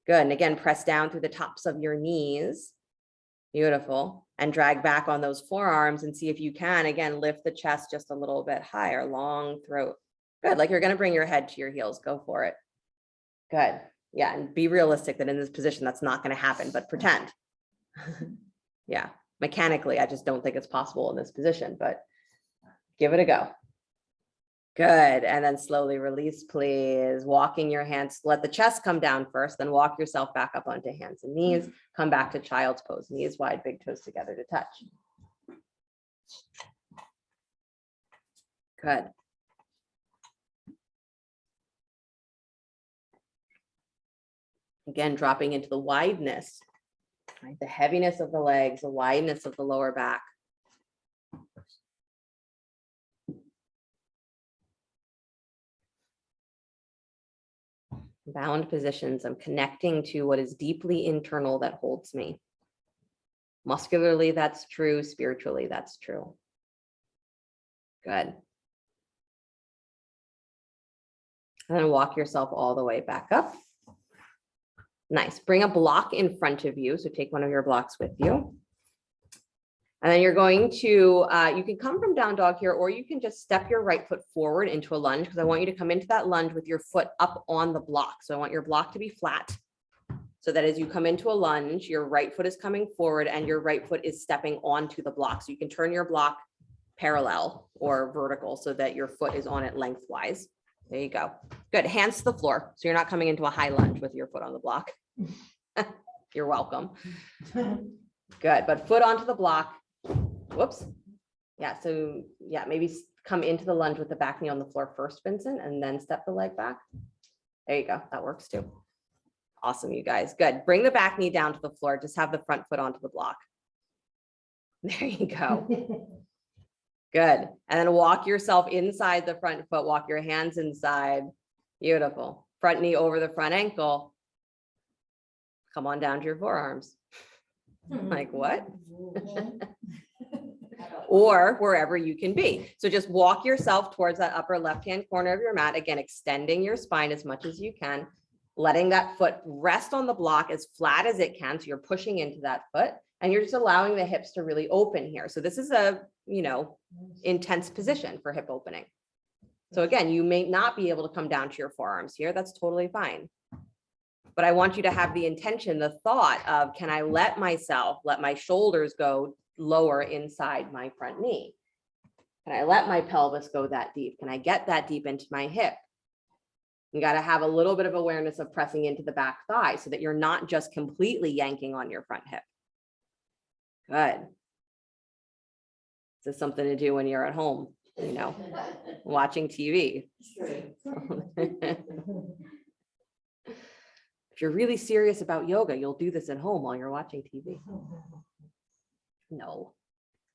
Good, and again, press down through the tops of your knees. Beautiful, and drag back on those forearms and see if you can, again, lift the chest just a little bit higher, long throat. Good, like you're gonna bring your head to your heels, go for it. Good, yeah, and be realistic that in this position, that's not gonna happen, but pretend. Yeah, mechanically, I just don't think it's possible in this position, but give it a go. Good. And then slowly release, please. Walking your hands, let the chest come down first, then walk yourself back up onto hands and knees. Come back to child's pose, knees wide, big toes together to touch. Good. Again, dropping into the wideness, right? The heaviness of the legs, the wideness of the lower back. Bound positions. I'm connecting to what is deeply internal that holds me. Muscularly, that's true. Spiritually, that's true. Good. And then walk yourself all the way back up. Nice. Bring a block in front of you. So take one of your blocks with you. And then you're going to, you can come from down dog here, or you can just step your right foot forward into a lunge, because I want you to come into that lunge with your foot up on the block. So I want your block to be flat, so that as you come into a lunge, your right foot is coming forward and your right foot is stepping onto the block. So you can turn your block parallel or vertical so that your foot is on it lengthwise. There you go. Good. Hands to the floor. So you're not coming into a high lunge with your foot on the block. You're welcome. Good. But foot onto the block. Whoops. Yeah. So yeah, maybe come into the lunge with the back knee on the floor first, Vincent, and then step the leg back. There you go. That works too. Awesome, you guys. Good. Bring the back knee down to the floor. Just have the front foot onto the block. There you go. Good. And then walk yourself inside the front foot. Walk your hands inside. Beautiful. Front knee over the front ankle. Come on down to your forearms. Like what? Or wherever you can be. So just walk yourself towards that upper left-hand corner of your mat. Again, extending your spine as much as you can, letting that foot rest on the block as flat as it can. So you're pushing into that foot and you're just allowing the hips to really open here. So this is a, intense position for hip opening. So again, you may not be able to come down to your forearms here. That's totally fine. But I want you to have the intention, the thought of, can I let my shoulders go lower inside my front knee? Can I let my pelvis go that deep? Can I get that deep into my hip? You got to have a little bit of awareness of pressing into the back thigh so that you're not just completely yanking on your front hip. Good. This is something to do when you're at home, watching TV. If you're really serious about yoga, you'll do this at home while you're watching TV. No.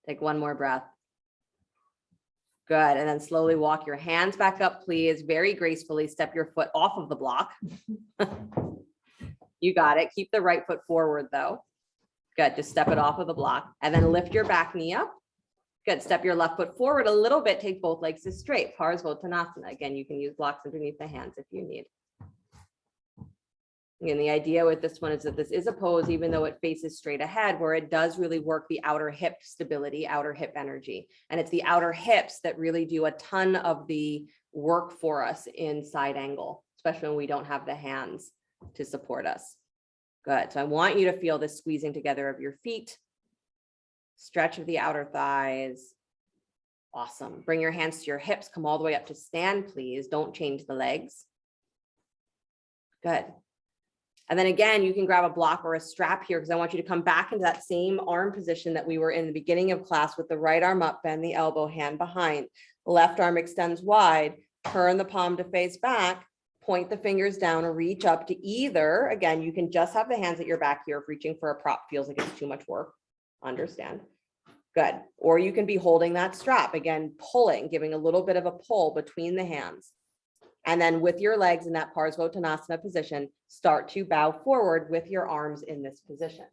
Take one more breath. Good. And then slowly walk your hands back up, please. Very gracefully step your foot off of the block. You got it. Keep the right foot forward though. Good. Just step it off of the block and then lift your back knee up. Good. Step your left foot forward a little bit. Take both legs as straight. Parsvottanasana. Again, you can use blocks underneath the hands if you need. And the idea with this one is that this is a pose, even though it faces straight ahead, where it does really work the outer hip stability, outer hip energy. And it's the outer hips that really do a ton of the work for us in side angle, especially when we don't have the hands to support us. Good. So I want you to feel this squeezing together of your feet, stretch of the outer thighs. Awesome. Bring your hands to your hips. Come all the way up to stand, please. Don't change the legs. Good. And then again, you can grab a block or a strap here because I want you to come back into that same arm position that we were in the beginning of class with the right arm up, bend the elbow, hand behind. The left arm extends wide, turn the palm to face back, point the fingers down or reach up to either. Again, you can just have the hands at your back here if reaching for a prop feels like it's too much work. Understand. Good. Or you can be holding that strap. Again, pulling, giving a little bit of a pull between the hands. And then with your legs in that Parsvottanasana position, start to bow forward with your arms in this position.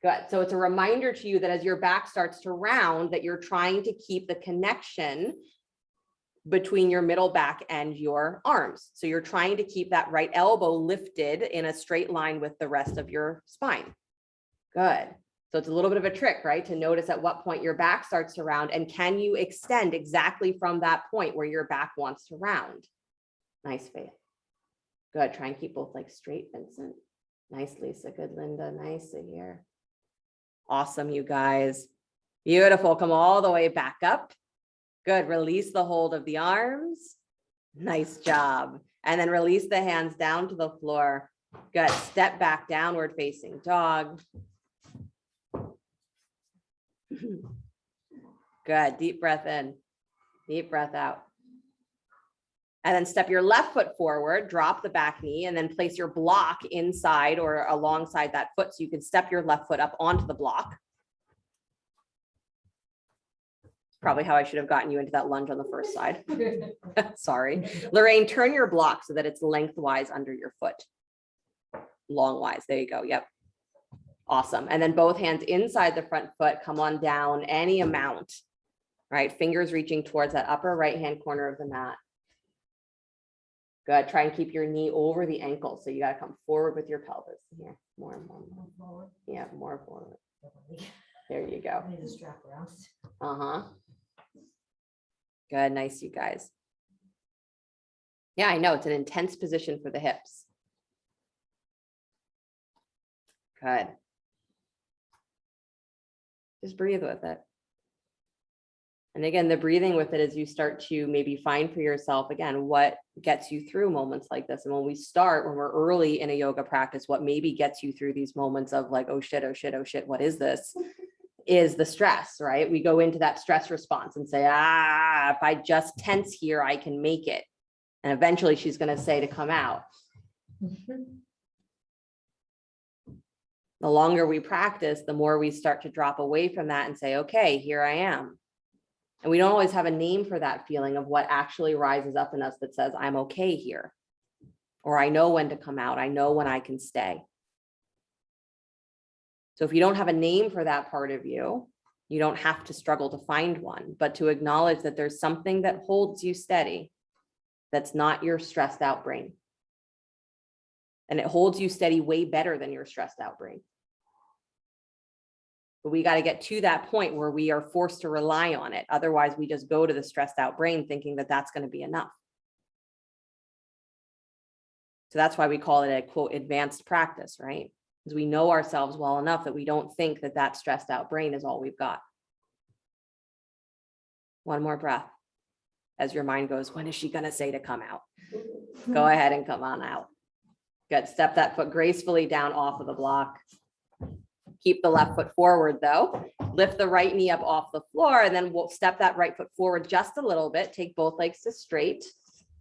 Good. So it's a reminder to you that as your back starts to round, that you're trying to keep the connection between your middle back and your arms. So you're trying to keep that right elbow lifted in a straight line with the rest of your spine. Good. So it's a little bit of a trick, right? To notice at what point your back starts to round and can you extend exactly from that point where your back wants to round. Nice, Faith. Good. Try and keep both legs straight, Vincent. Nice, Lisa. Good, Linda. Nice to hear. Awesome, you guys. Beautiful. Come all the way back up. Good. Release the hold of the arms. Nice job. And then release the hands down to the floor. Good. Step back, downward facing dog. Good. Deep breath in, deep breath out. And then step your left foot forward, drop the back knee, and then place your block inside or alongside that foot. So you can step your left foot up onto the block. Probably how I should have gotten you into that lunge on the first side. Sorry. Lorraine, turn your block so that it's lengthwise under your foot. Longwise. There you go. Yep. Awesome. And then both hands inside the front foot, come on down any amount, right? Fingers reaching towards that upper right-hand corner of the mat. Good. Try and keep your knee over the ankle. So you got to come forward with your pelvis here. More and more. Forward. Yeah, more forward. There you go. I need to strap around. Uh-huh. Good. Nice, you guys. Yeah, I know. It's an intense position for the hips. Good. Just breathe with it. And again, the breathing with it as you start to maybe find for yourself, again, what gets you through moments like this. And when we start, when we're early in a yoga practice, what maybe gets you through these moments of like, oh shit, oh shit, oh shit, what is this? Is the stress, right? We go into that stress response and say, if I just tense here, I can make it. And eventually she's going to say to come out. The longer we practice, the more we start to drop away from that and say, okay, here I am. And we don't always have a name for that feeling of what actually rises up in us that says, I'm okay here. Or I know when to come out. I know when I can stay. So if you don't have a name for that part of you, you don't have to struggle to find one, but to acknowledge that there's something that holds you steady that's not your stressed out brain. And it holds you steady way better than your stressed out brain. But we got to get to that point where we are forced to rely on it. Otherwise, we just go to the stressed out brain thinking that that's going to be enough. So that's why we call it a quote advanced practice, right? Because we know ourselves well enough that we don't think that that stressed out brain is all we've got. One more breath as your mind goes, when is she going to say to come out? Go ahead and come on out. Good. Step that foot gracefully down off of the block. Keep the left foot forward though. Lift the right knee up off the floor, and then we'll step that right foot forward just a little bit. Take both legs to straight.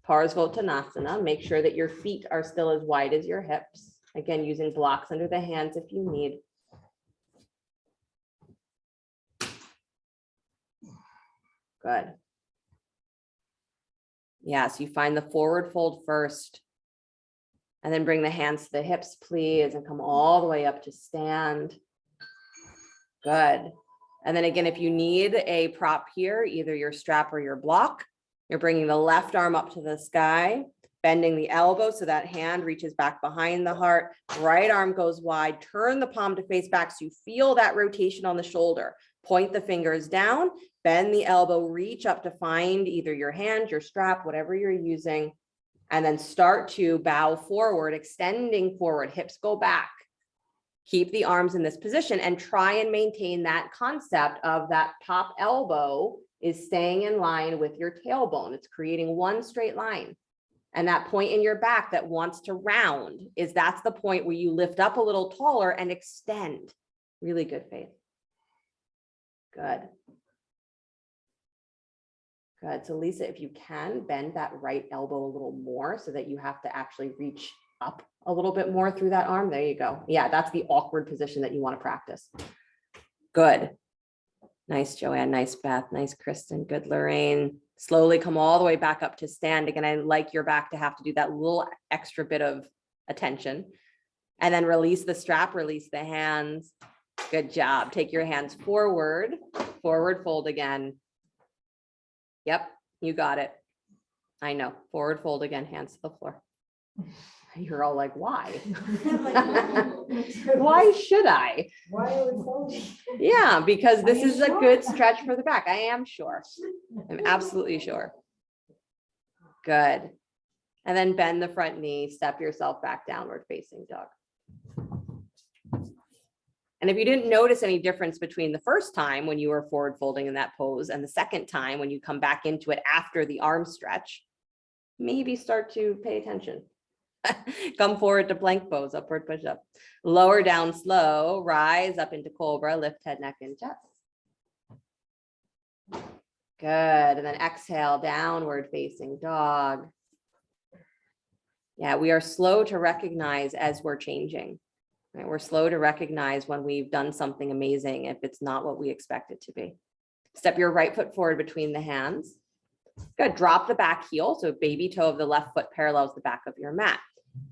Parsvottanasana. Make sure that your feet are still as wide as your hips. Again, using blocks under the hands if you need. Good. Yeah, so you find the forward fold first. And then bring the hands to the hips, please, and come all the way up to stand. Good. And then again, if you need a prop here, either your strap or your block, you're bringing the left arm up to the sky, bending the elbow so that hand reaches back behind the heart. Right arm goes wide. Turn the palm to face back so you feel that rotation on the shoulder. Point the fingers down, bend the elbow, reach up to find either your hand, your strap, whatever you're using. And then start to bow forward, extending forward, hips go back. Keep the arms in this position and try and maintain that concept of that top elbow is staying in line with your tailbone. It's creating one straight line. And that point in your back that wants to round that's the point where you lift up a little taller and extend. Really good, Faith. Good. Good. So Lisa, if you can, bend that right elbow a little more so that you have to actually reach up a little bit more through that arm. There you go. Yeah, that's the awkward position that you want to practice. Good. Nice, Joanne. Nice, Beth. Nice, Kristen. Good, Lorraine. Slowly come all the way back up to stand. Again, I like your back to have to do that little extra bit of attention. And then release the strap, release the hands. Good job. Take your hands forward, forward fold again. Yep, you got it. I know. Forward fold again, hands to the floor. You're all like, why? Why should I? Why are we folding? Yeah, because this is a good stretch for the back. I am sure. I'm absolutely sure. Good. And then bend the front knee, step yourself back, downward facing dog. And if you didn't notice any difference between the first time when you were forward folding in that pose and the second time when you come back into it after the arm stretch, maybe start to pay attention. Come forward to plank pose, upward push up. Lower down slow, rise up into Cobra, lift head, neck, and chest. Good, and then exhale, downward facing dog. Yeah, we are slow to recognize as we're changing. Right? We're slow to recognize when we've done something amazing if it's not what we expect it to be. Step your right foot forward between the hands. Good, drop the back heel, so baby toe of the left foot parallels the back of your mat.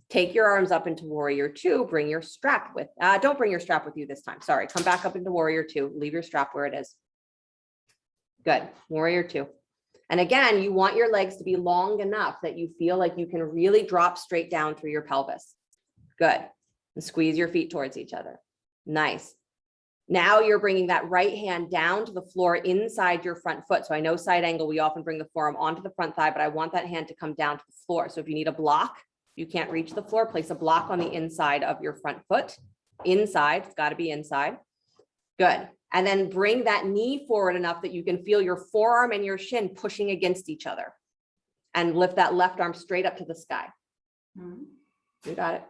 Take your arms up into warrior two, bring your strap with, don't bring your strap with you this time, sorry. Come back up into warrior two, leave your strap where it is. Good, warrior two. And again, you want your legs to be long enough that you feel like you can really drop straight down through your pelvis. Good, and squeeze your feet towards each other. Nice. Now you're bringing that right hand down to the floor inside your front foot. So I know side angle, we often bring the forearm onto the front thigh, but I want that hand to come down to the floor. So if you need a block, you can't reach the floor, place a block on the inside of your front foot. Inside, it's got to be inside. Good. And then bring that knee forward enough that you can feel your forearm and your shin pushing against each other. And lift that left arm straight up to the sky. You got it?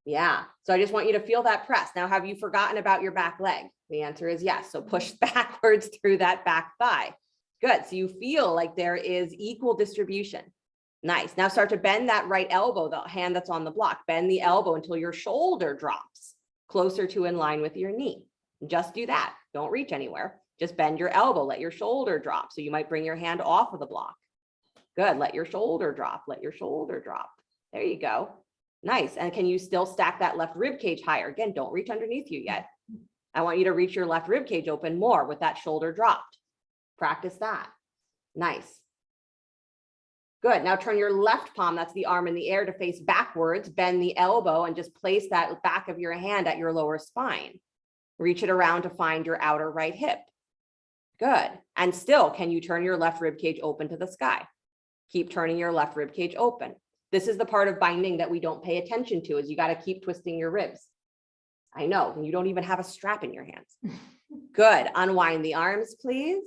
Yeah. So I just want you to feel that press. Now, have you forgotten about your back leg? The answer is yes. So push backwards through that back thigh. Good. So you feel like there is equal distribution. Nice. Now start to bend that right elbow, the hand that's on the block. Bend the elbow until your shoulder drops closer to in line with your knee. Just do that. Don't reach anywhere. Just bend your elbow. Let your shoulder drop. So you might bring your hand off of the block. Good. Let your shoulder drop. Let your shoulder drop. There you go. Nice. And can you still stack that left rib cage higher? Again, don't reach underneath you yet. I want you to reach your left rib cage open more with that shoulder dropped. Practice that. Nice. Good. Now turn your left palm, that's the arm in the air, to face backwards. Bend the elbow and just place that back of your hand at your lower spine. Reach it around to find your outer right hip. Good. And still, can you turn your left rib cage open to the sky? Keep turning your left rib cage open. This is the part of binding that we don't pay attention to, is you got to keep twisting your ribs. I know, you don't even have a strap in your hands. Good. Unwind the arms, please.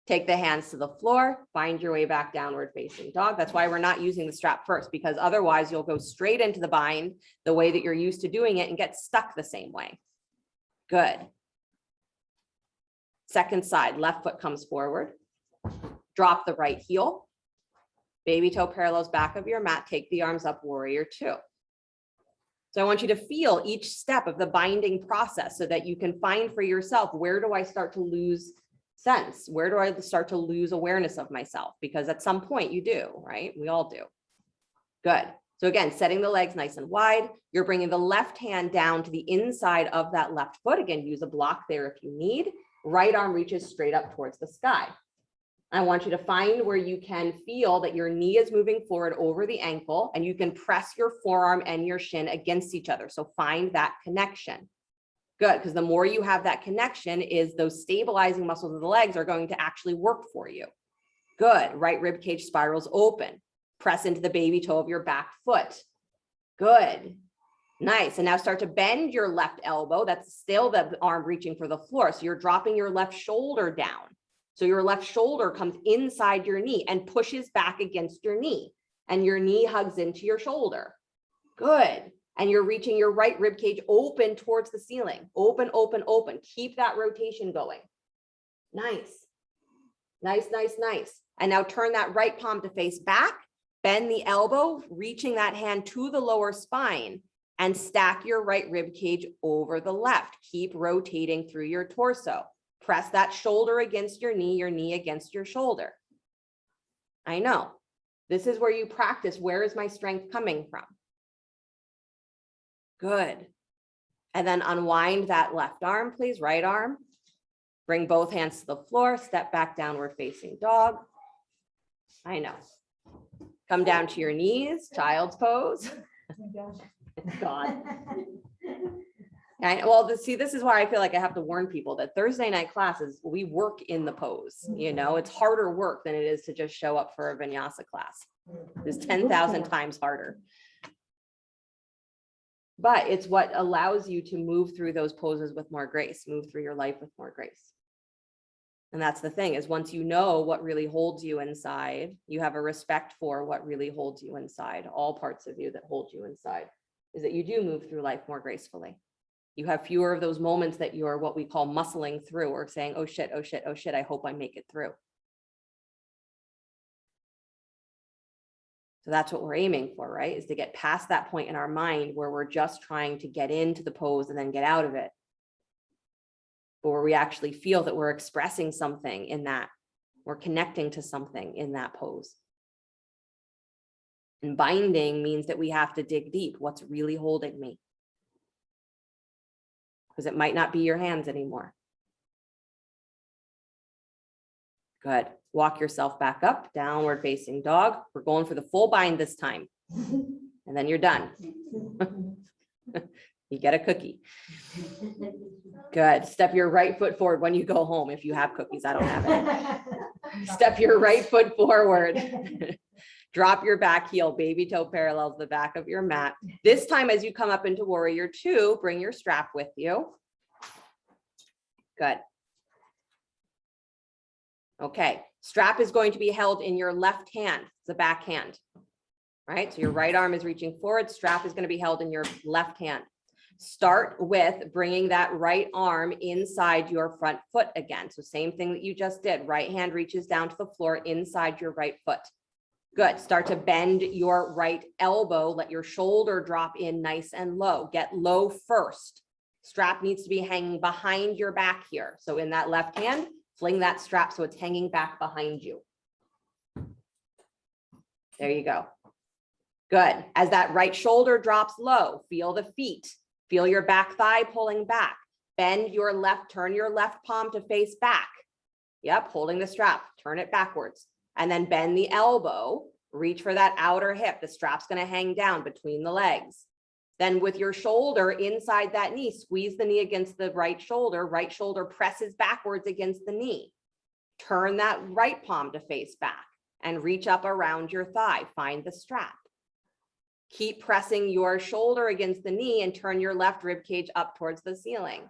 Take the hands to the floor, find your way back downward facing dog. That's why we're not using the strap first, because otherwise you'll go straight into the bind the way that you're used to doing it and get stuck the same way. Good. Second side, left foot comes forward. Drop the right heel. Baby toe parallels back of your mat. Take the arms up, warrior two. So I want you to feel each step of the binding process so that you can find for yourself, where do I start to lose sense? Where do I start to lose awareness of myself? Because at some point you do, right? We all do. Good. So again, setting the legs nice and wide. You're bringing the left hand down to the inside of that left foot. Again, use a block there if you need. Right arm reaches straight up towards the sky. I want you to find where you can feel that your knee is moving forward over the ankle, and you can press your forearm and your shin against each other. So find that connection. Good, because the more you have that connection, is those stabilizing muscles of the legs are going to actually work for you. Good, right rib cage spirals open. Press into the baby toe of your back foot. Good, nice. And now start to bend your left elbow. That's still the arm reaching for the floor. So you're dropping your left shoulder down. So your left shoulder comes inside your knee and pushes back against your knee, and your knee hugs into your shoulder. Good. And you're reaching your right rib cage open towards the ceiling. Open, open, open. Keep that rotation going. Nice. Nice, nice, nice. And now turn that right palm to face back. Bend the elbow, reaching that hand to the lower spine, and stack your right rib cage over the left. Keep rotating through your torso. Press that shoulder against your knee against your shoulder. I know. This is where you practice. Where is my strength coming from? Good. And then unwind that left arm, please. Right arm. Bring both hands to the floor. Step back, downward facing dog. I know. Come down to your knees. Child's pose. God. Well, see, this is why I feel like I have to warn people that Thursday night classes, we work in the pose. You know, it's harder work than it is to just show up for a vinyasa class. It's 10,000 times harder. But it's what allows you to move through those poses with more grace, move through your life with more grace. And that's the thing, is once you know what really holds you inside, you have a respect for what really holds you inside, all parts of you that hold you inside, is that you do move through life more gracefully. You have fewer of those moments that you're what we call muscling through, or saying, oh shit, oh shit, oh shit, I hope I make it through. So that's what we're aiming for, right? Is to get past that point in our mind where we're just trying to get into the pose and then get out of it. Or we actually feel that we're expressing something in that, we're connecting to something in that pose. And binding means that we have to dig deep. What's really holding me? Because it might not be your hands anymore. Good. Walk yourself back up, downward facing dog. We're going for the full bind this time. And then you're done. You get a cookie. Good. Step your right foot forward when you go home. If you have cookies, I don't have any. Step your right foot forward. Drop your back heel, baby toe parallels the back of your mat. This time, as you come up into warrior two, bring your strap with you. Good. Okay. Strap is going to be held in your left hand, the back hand, right? So your right arm is reaching forward. Strap is going to be held in your left hand. Start with bringing that right arm inside your front foot again. So same thing that you just did. Right hand reaches down to the floor inside your right foot. Good. Start to bend your right elbow. Let your shoulder drop in nice and low. Get low first. Strap needs to be hanging behind your back here. So in that left hand, fling that strap so it's hanging back behind you. There you go. Good. As that right shoulder drops low, feel the feet. Feel your back thigh pulling back. Bend your left, turn your left palm to face back. Yep, holding the strap, turn it backwards. And then bend the elbow, reach for that outer hip. The strap's gonna hang down between the legs. Then with your shoulder inside that knee, squeeze the knee against the right shoulder presses backwards against the knee. Turn that right palm to face back and reach up around your thigh, find the strap. Keep pressing your shoulder against the knee and turn your left rib cage up towards the ceiling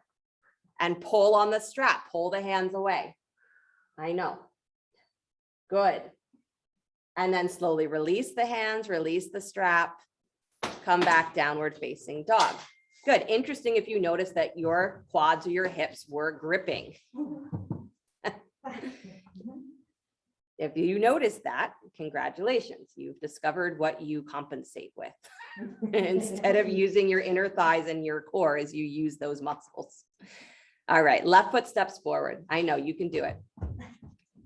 and pull on the strap, pull the hands away. I know. Good. And then slowly release the hands, release the strap, come back downward facing dog. Good. Interesting if you notice that your quads or your hips were gripping. If you notice that, congratulations, you've discovered what you compensate with. Instead of using your inner thighs and your core as you use those muscles. All right, left foot steps forward. I know you can do it.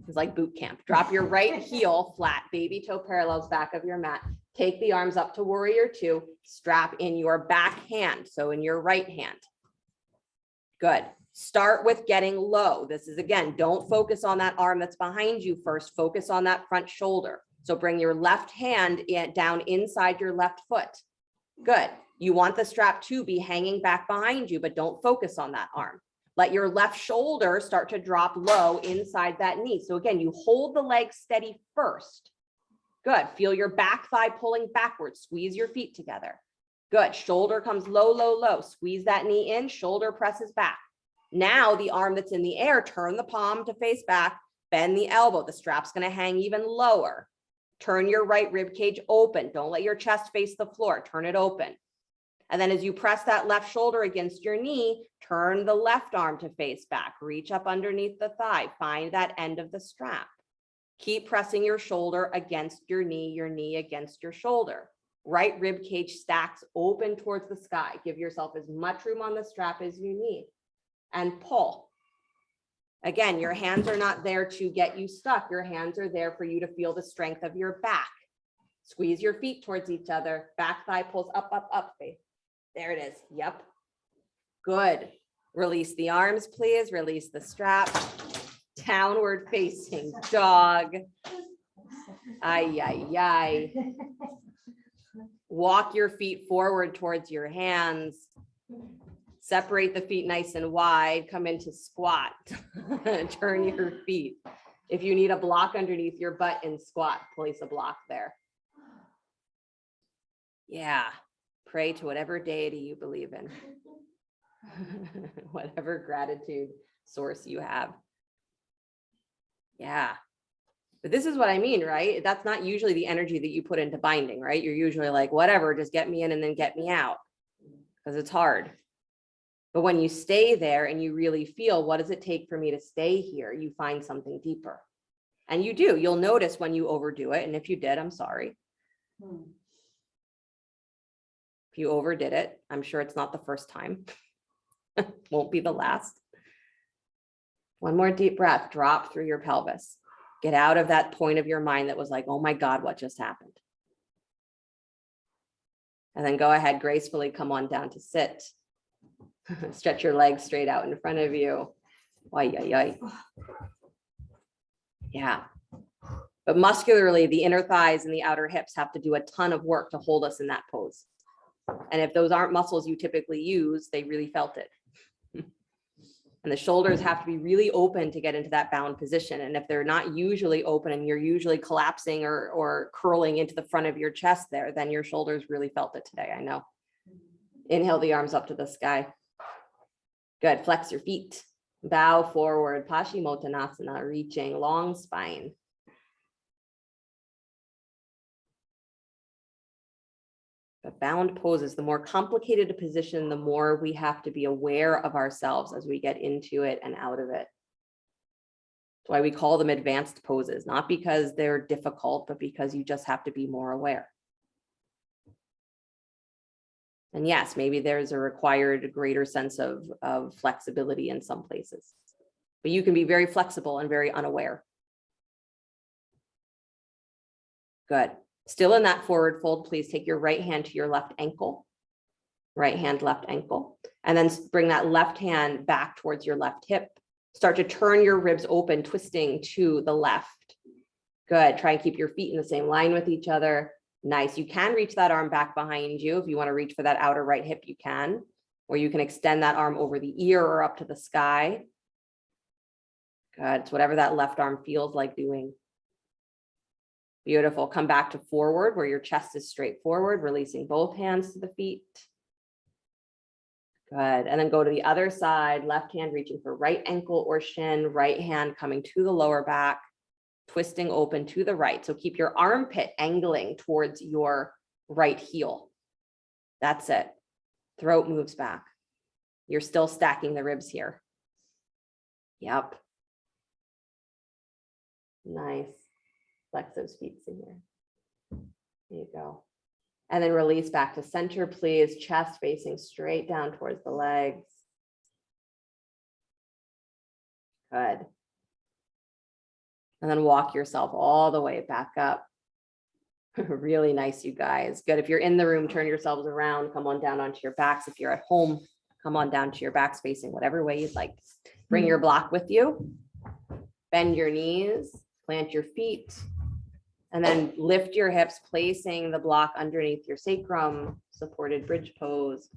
It's like boot camp. Drop your right heel flat, baby toe parallels back of your mat. Take the arms up to warrior two, strap in your back hand, so in your right hand. Good. Start with getting low. This is, again, don't focus on that arm that's behind you first. Focus on that front shoulder. So bring your left hand down inside your left foot. Good. You want the strap to be hanging back behind you, but don't focus on that arm. Let your left shoulder start to drop low inside that knee. So again, you hold the leg steady first. Good. Feel your back thigh pulling backwards. Squeeze your feet together. Good. Shoulder comes low, low, low. Squeeze that knee in. Shoulder presses back. Now the arm that's in the air, turn the palm to face back, bend the elbow. The strap's going to hang even lower. Turn your right rib cage open. Don't let your chest face the floor. Turn it open. And then as you press that left shoulder against your knee, turn the left arm to face back. Reach up underneath the thigh. Find that end of the strap. Keep pressing your shoulder against your knee against your shoulder. Right rib cage stacks open towards the sky. Give yourself as much room on the strap as you need. And pull. Again, your hands are not there to get you stuck. Your hands are there for you to feel the strength of your back. Squeeze your feet towards each other. Back thigh pulls up, up, up. There it is. Yep. Good. Release the arms, please. Release the strap. Downward facing dog. Ay, ay, ay. Walk your feet forward towards your hands. Separate the feet nice and wide. Come into squat. Turn your feet. If you need a block underneath your butt in squat, place a block there. Yeah. Pray to whatever deity you believe in. Whatever gratitude source you have. Yeah. But this is what I mean, right? That's not usually the energy that you put into binding, right? You're usually like, whatever, just get me in and then get me out, because it's hard. But when you stay there and you really feel, what does it take for me to stay here? You find something deeper. And you do. You'll notice when you overdo it. And if you did, I'm sorry. If you overdid it, I'm sure it's not the first time. Won't be the last. One more deep breath. Drop through your pelvis. Get out of that point of your mind that was like, oh my God, what just happened? And then go ahead, gracefully come on down to sit. Stretch your legs straight out in front of you. Ay, ay, ay. Yeah. But muscularly, the inner thighs and the outer hips have to do a ton of work to hold us in that pose. And if those aren't muscles you typically use, they really felt it. And the shoulders have to be really open to get into that bound position. And if they're not usually open and you're usually collapsing or curling into the front of your chest there, then your shoulders really felt it today. I know. Inhale the arms up to the sky. Good. Flex your feet. Bow forward. Paschimottanasana, reaching, long spine. But bound poses, the more complicated a position, the more we have to be aware of ourselves as we get into it and out of it. That's why we call them advanced poses, not because they're difficult, but because you just have to be more aware. And yes, maybe there's a required greater sense of flexibility in some places, but you can be very flexible and very unaware. Good. Still in that forward fold, please take your right hand to your left ankle, right hand, left ankle, and then bring that left hand back towards your left hip. Start to turn your ribs open, twisting to the left. Good. Try and keep your feet in the same line with each other. Nice. You can reach that arm back behind you. If you want to reach for that outer right hip, you can, or you can extend that arm over the ear or up to the sky. Good. It's whatever that left arm feels like doing. Beautiful. Come back to forward where your chest is straight forward, releasing both hands to the feet. Good. And then go to the other side, left hand reaching for right ankle or shin, right hand coming to the lower back, twisting open to the right. So keep your armpit angling towards your right heel. That's it. Throat moves back. You're still stacking the ribs here. Yep. Nice. Flex those feet in here. There you go. And then release back to center, please. Chest facing straight down towards the legs. Good. And then walk yourself all the way back up. Really nice, you guys. Good. If you're in the room, turn yourselves around. Come on down onto your backs. If you're at home, come on down to your backs facing whatever way you'd like. Bring your block with you. Bend your knees. Plant your feet. And then lift your hips, placing the block underneath your sacrum, supported bridge pose.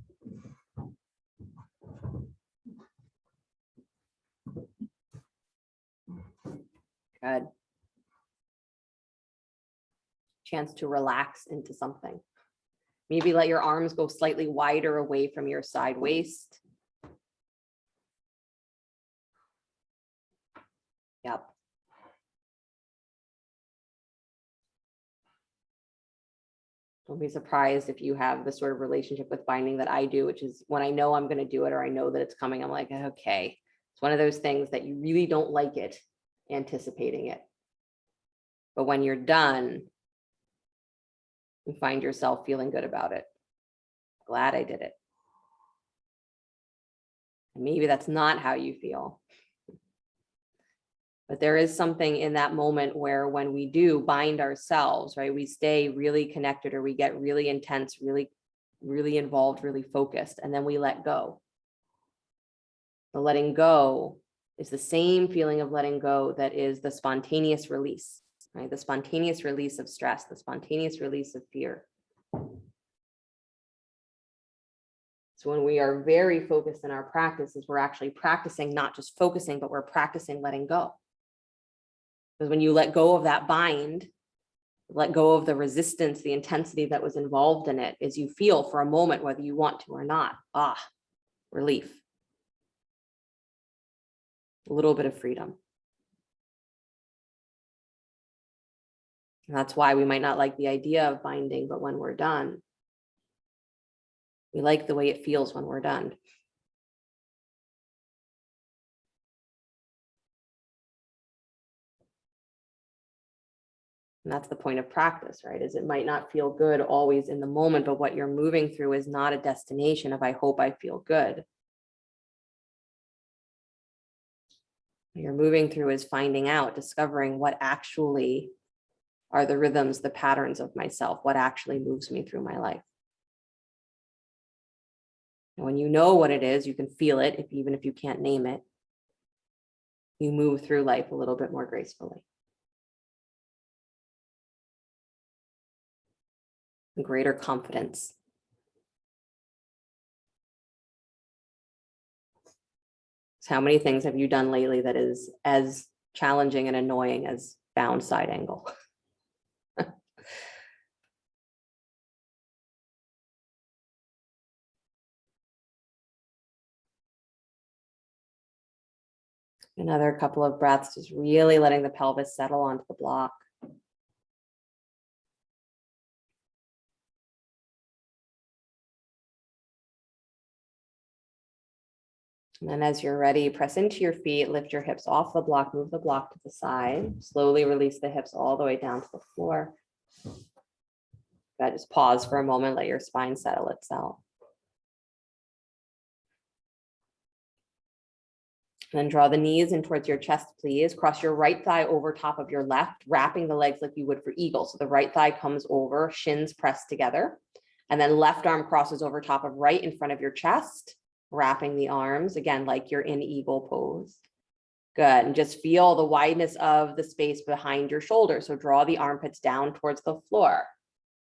Good. Chance to relax into something. Maybe let your arms go slightly wider away from your side waist. Yep. Don't be surprised if you have the sort of relationship with binding that I do, which is when I know I'm going to do it or I know that it's coming, I'm like, okay. It's one of those things that you really don't like it, anticipating it. But when you're done, you find yourself feeling good about it. Glad I did it. And maybe that's not how you feel. But there is something in that moment where when we do bind ourselves, right, we stay really connected or we get really intense, really, really involved, really focused, and then we let go. The letting go is the same feeling of letting go that is the spontaneous release, right? The spontaneous release of stress, the spontaneous release of fear. So when we are very focused in our practices, we're actually practicing not just focusing, but we're practicing letting go. Because when you let go of that bind, let go of the resistance, the intensity that was involved in it, is you feel for a moment, whether you want to or not, relief. A little bit of freedom. And that's why we might not like the idea of binding, but when we're done, we like the way it feels when we're done. And that's the point of practice, right? Is it might not feel good always in the moment, but what you're moving through is not a destination of, I hope I feel good. What you're moving through is finding out, discovering what actually are the rhythms, the patterns of myself, what actually moves me through my life. And when you know what it is, you can feel it, even if you can't name it, you move through life a little bit more gracefully. Greater confidence. So how many things have you done lately that is as challenging and annoying as bound side angle? Another couple of breaths, just really letting the pelvis settle onto the block. And then as you're ready, press into your feet, lift your hips off the block, move the block to the side, slowly release the hips all the way down to the floor. Just pause for a moment, let your spine settle itself. And then draw the knees in towards your chest, please. Cross your right thigh over top of your left, wrapping the legs like you would for eagle. So the right thigh comes over, shins pressed together, and then left arm crosses over top of right in front of your chest, wrapping the arms, again, like you're in eagle pose. Good, and just feel the wideness of the space behind your shoulder. So draw the armpits down towards the floor.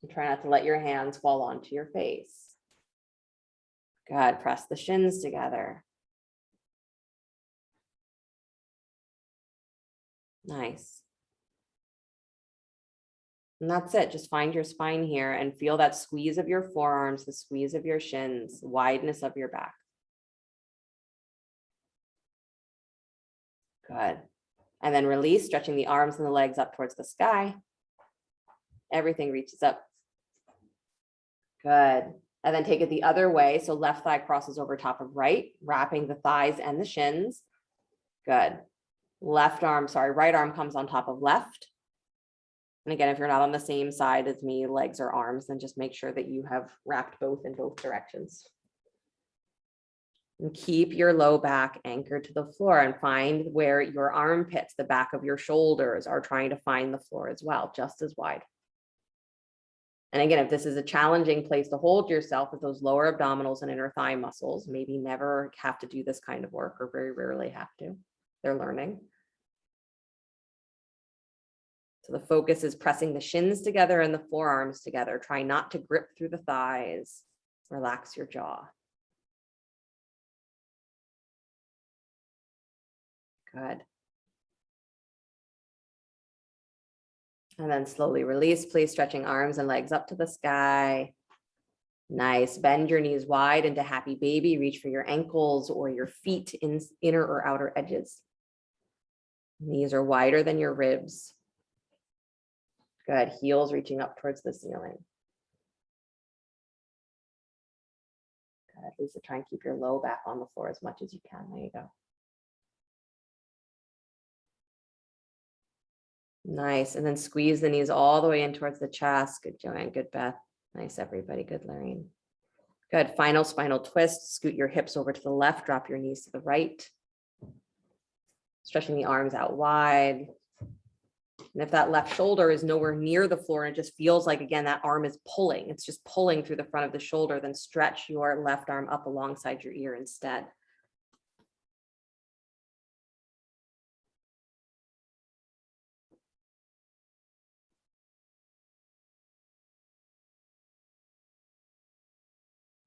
And try not to let your hands fall onto your face. Good, press the shins together. Nice. And that's it. Just find your spine here and feel that squeeze of your forearms, the squeeze of your shins, wideness of your back. Good. And then release, stretching the arms and the legs up towards the sky. Everything reaches up. Good. And then take it the other way. So left thigh crosses over top of right, wrapping the thighs and the shins. Good. Right arm comes on top of left. And again, if you're not on the same side as me, legs or arms, then just make sure that you have wrapped both in both directions. And keep your low back anchored to the floor and find where your armpits, the back of your shoulders, are trying to find the floor as well, just as wide. And again, if this is a challenging place to hold yourself with those lower abdominals and inner thigh muscles, maybe never have to do this kind of work or very rarely have to. They're learning. So the focus is pressing the shins together and the forearms together. Try not to grip through the thighs. Relax your jaw. Good. And then slowly release, please, stretching arms and legs up to the sky. Nice. Bend your knees wide into happy baby. Reach for your ankles or your feet in inner or outer edges. Knees are wider than your ribs. Good. Heels reaching up towards the ceiling. Good. Lisa, try and keep your low back on the floor as much as you can. There you go. Nice. And then squeeze the knees all the way in towards the chest. Good, Joanne. Good, Beth. Nice, everybody. Good, Lorraine. Good. Final spinal twist. Scoot your hips over to the left. Drop your knees to the right. Stretching the arms out wide. And if that left shoulder is nowhere near the floor and it just feels like, again, that arm is pulling, it's just pulling through the front of the shoulder, then stretch your left arm up alongside your ear instead.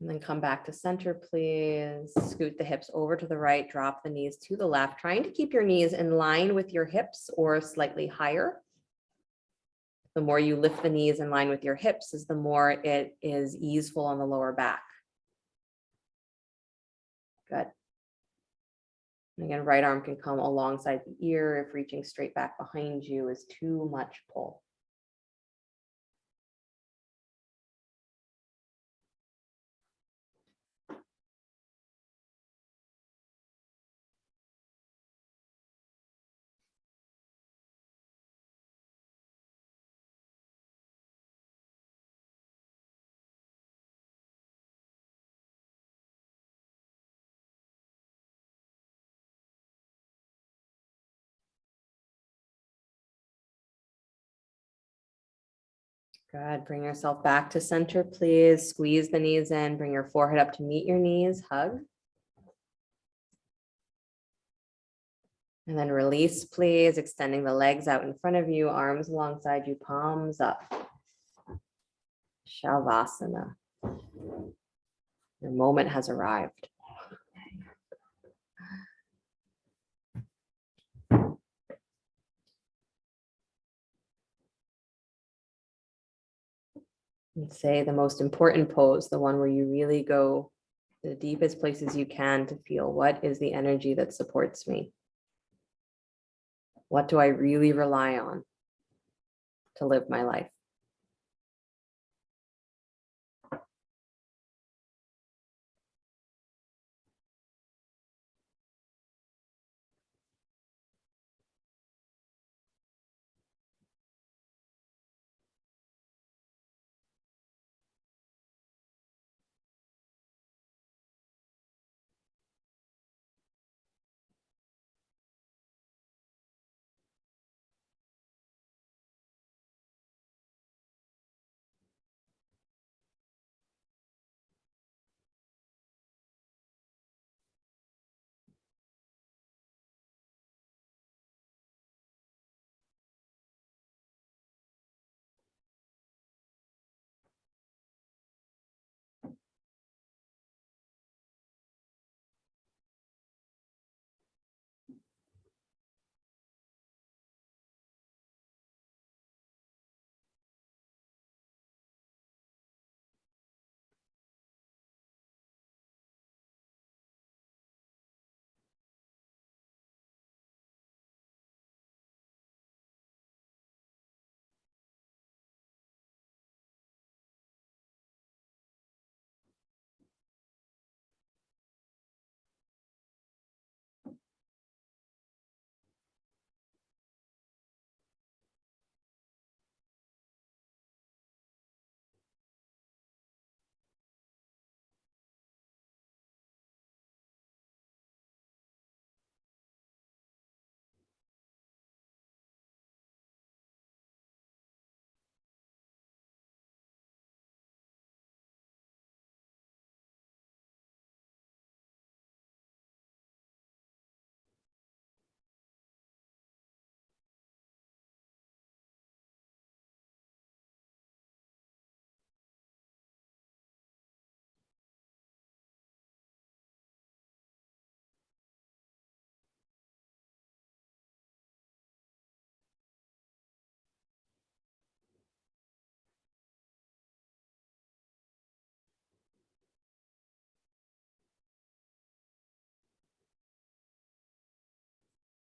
And then come back to center, please. Scoot the hips over to the right, drop the knees to the left, trying to keep your knees in line with your hips or slightly higher. The more you lift the knees in line with your hips is the more it is easeful on the lower back. Good. And again, right arm can come alongside the ear if reaching straight back behind you is too much pull. Good. Bring yourself back to center, please. Squeeze the knees in. Bring your forehead up to meet your knees. Hug. And then release, please. Extending the legs out in front of you, arms alongside you, palms up. Shavasana. Your moment has arrived. And say the most important pose, the one where you really go to the deepest places you can to feel what is the energy that supports me. What do I really rely on to live my life?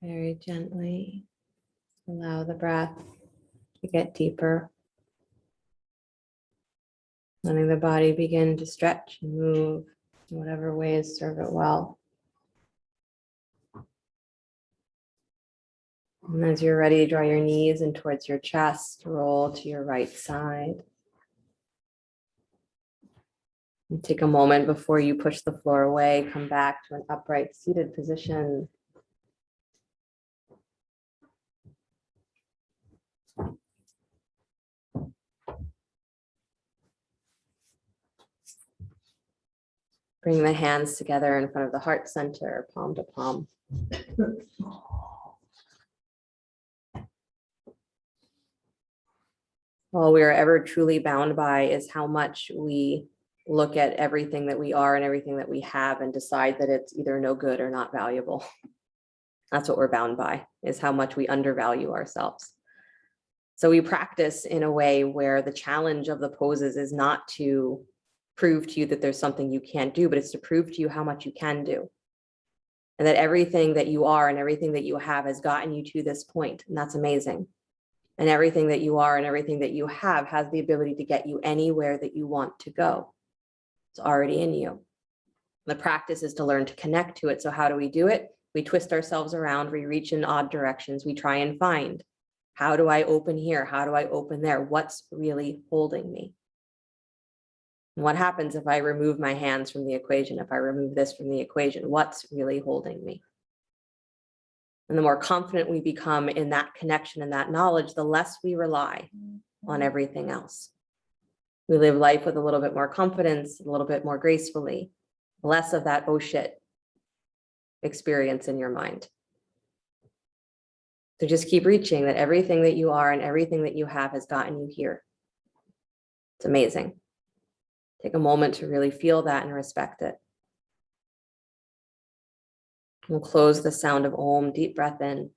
Very gently allow the breath to get deeper. Letting the body begin to stretch and move in whatever ways serve it well. And as you're ready, draw your knees in towards your chest, roll to your right side. And take a moment before you push the floor away, come back to an upright seated position. Bring the hands together in front of the heart center, palm to palm. All we are ever truly bound by is how much we look at everything that we are and everything that we have and decide that it's either no good or not valuable. That's what we're bound by, is how much we undervalue ourselves. So we practice in a way where the challenge of the poses is not to prove to you that there's something you can't do, but it's to prove to you how much you can do. And that everything that you are and everything that you have has gotten you to this point, and that's amazing. And everything that you are and everything that you have has the ability to get you anywhere that you want to go. It's already in you. The practice is to learn to connect to it. So how do we do it? We twist ourselves around, we reach in odd directions, we try and find, how do I open here? How do I open there? What's really holding me? And what happens if I remove my hands from the equation? If I remove this from the equation, what's really holding me? And the more confident we become in that connection and that knowledge, the less we rely on everything else. We live life with a little bit more confidence, a little bit more gracefully, less of that oh shit experience in your mind. So just keep reaching that everything that you are and everything that you have has gotten you here. It's amazing. Take a moment to really feel that and respect it. We'll close the sound of Om, deep breath in.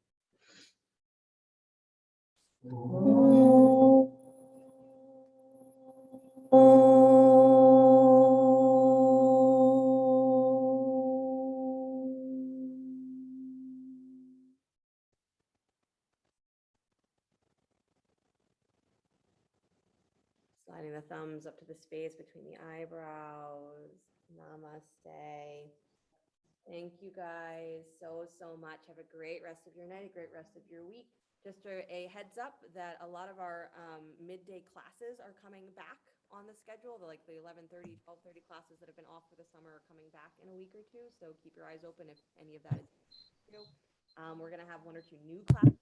Sliding the thumbs up to the space between the eyebrows. Namaste. Thank you guys so much. Have a great rest of your night, a great rest of your week. Just a heads up that a lot of our midday classes are coming back on the schedule. Like the 11:30, 12:30 classes that have been off for the summer are coming back in a week or two. So keep your eyes open if any of that is new. We're going to have one or two new classes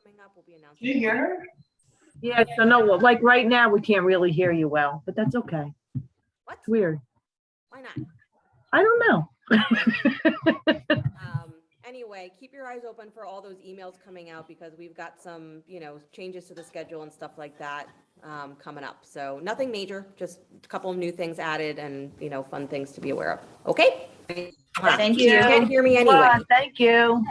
coming up. We'll be announcing. Do you hear her? Yeah, so no, like right now, we can't really hear you well, but that's okay. What? It's weird. Why not? I don't know. Anyway, keep your eyes open for all those emails coming out because we've got some, changes to the schedule and stuff like that coming up. So nothing major, just a couple of new things added and, fun things to be aware of. Okay? Thank You you. can't hear me anyway. Thank you.